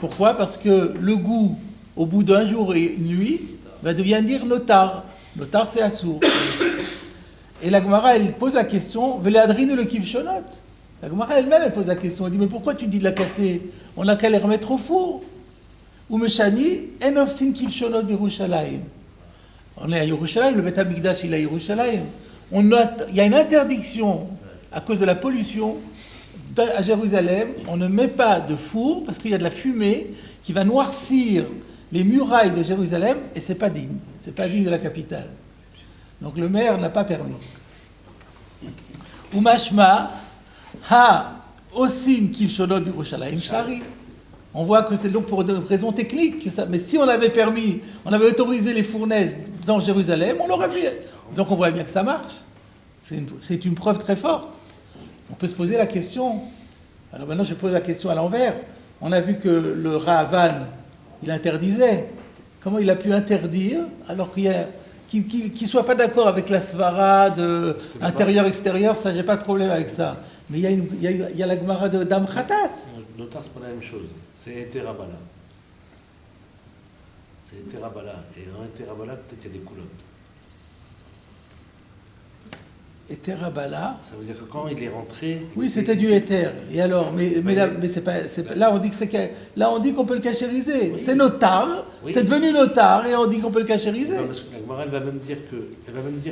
Pourquoi? Parce que le goût, au bout d'un jour et une nuit, va devenir notar. Notar, c'est assour. Et la Gemara, elle pose la question, Veléadrinu le kivshonot. La Gemara elle-même, elle pose la question. Elle dit, mais pourquoi tu dis de la casser? On n'a qu'à les remettre au four. Ou Meshani, Enof sin kivshonot Yerushalayim. On est à Yerushalayim, le Beth Amikdash, il est à Yerushalayim. Il y a une interdiction, à cause de la pollution, à Jérusalem, on ne met pas de four, parce qu'il y a de la fumée qui va noircir les murailles de Jérusalem, et c'est pas digne. C'est pas digne de la capitale. Donc le maire n'a pas permis. Umashma, ha, osin kivshonot Yerushalayim shari. On voit que c'est donc pour des raisons techniques que ça. Mais si on avait permis, on avait autorisé les fournaises dans Jérusalem, on l'aurait fait. Donc on voit bien que ça marche. C'est une preuve très forte. On peut se poser la question. Alors maintenant, je pose la question à l'envers. On a vu que le Rahavan, il interdisait. Comment il a pu interdire alors qu'il ne soit pas d'accord avec la svara de intérieur-extérieur, ça, j'ai pas de problème avec ça. Mais il y a la Gemara de Dam Khatat. Notar, c'est pas la même chose. C'est Eterabala. C'est Eterabala. Et dans Eterabala, peut-être il y a des coulottes. Eterabala. Ça veut dire que quand il est rentré. Oui, c'était du éther. Et alors, mais c'est pas, là on dit que là on dit qu'on peut le cachériser. Oui. C'est notar. Oui. C'est devenu notar et on dit qu'on peut le cachériser. Non, parce que la Gemara, elle va même dire que.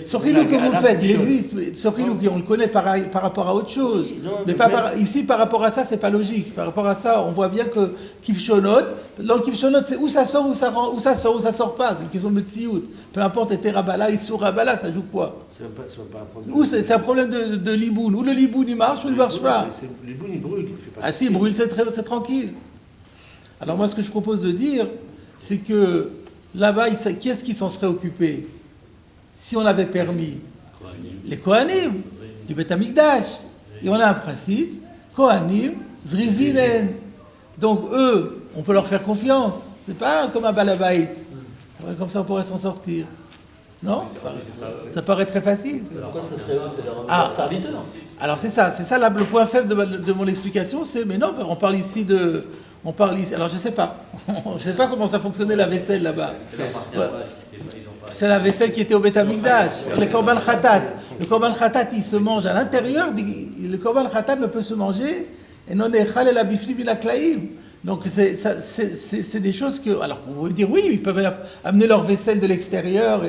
Sokhilou que vous faites, il existe. Sokhilou, on le connaît par rapport à autre chose. Oui, non, mais ici, par rapport à ça, c'est pas logique. Par rapport à ça, on voit bien que kivshonot, dans le kivshonot, c'est où ça sort, où ça sort pas. C'est une question de tziout. Peu importe, Eterabala, Issourabala, ça joue quoi? C'est pas un problème. C'est un problème de liboun. Ou le liboun il marche ou il ne marche pas. Le liboun il brûle. Ah si, il brûle, c'est tranquille. Alors moi ce que je propose de dire, c'est que là-bas, qui est-ce qui s'en serait occupé? Si on avait permis les Kohanim, du Beth Amikdash. Et on a un principe, Kohanim, Zrizinen. Donc eux, on peut leur faire confiance. C'est pas comme un balabait. Comme ça on pourrait s'en sortir. Non? Ça paraît très facile. Pourquoi ça serait eux? C'est leur serviteur. Alors c'est ça là, le point faible de mon explication, c'est mais non, on parle ici. Alors je sais pas comment ça fonctionnait la vaisselle là-bas. C'est la vaisselle qui était au Beth Amikdash. Le korban khatat. Le korban khatat, il se mange à l'intérieur. Le korban khatat ne peut se manger et non echal el abiflim ila klaim. Donc c'est des choses que. Alors on va dire oui, ils peuvent amener leur vaisselle de l'extérieur.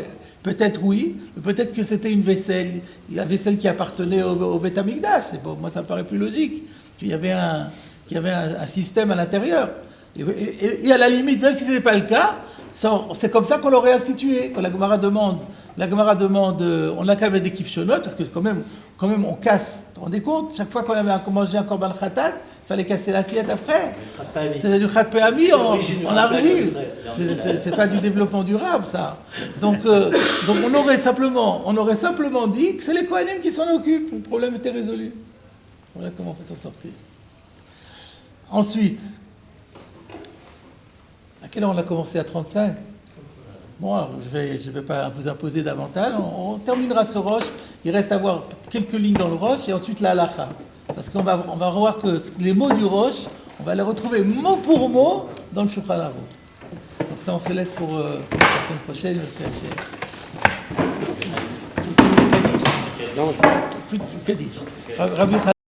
Peut-être oui, peut-être que c'était une vaisselle, la vaisselle qui appartenait au Beth Amikdash. Moi, ça me paraît plus logique. Qu'il y avait un système à l'intérieur. Et à la limite, même si ce n'est pas le cas, c'est comme ça qu'on l'aurait institué. Quand la Gemara demande, on n'a qu'à mettre des kivshonot, parce que quand même on casse. Vous vous rendez compte? Chaque fois qu'on avait mangé un korban khatat, il fallait casser l'assiette après. C'est du khat pe'ami en argile. C'est pas du développement durable, ça. Donc on aurait simplement dit que c'est les Kohanim qui s'en occupent. Le problème était résolu. Voilà comment on peut s'en sortir. Ensuite, à quelle heure on a commencé? À 35? Bon, alors je vais pas vous imposer davantage. On terminera ce roche. Il reste à voir quelques lignes dans le roche et ensuite la halacha. Parce qu'on va voir que les mots du roche, on va les retrouver mot pour mot dans le Shulchan Aruch. Donc ça, on se laisse pour la semaine prochaine. Non. Plus de Kaddish. Rabbi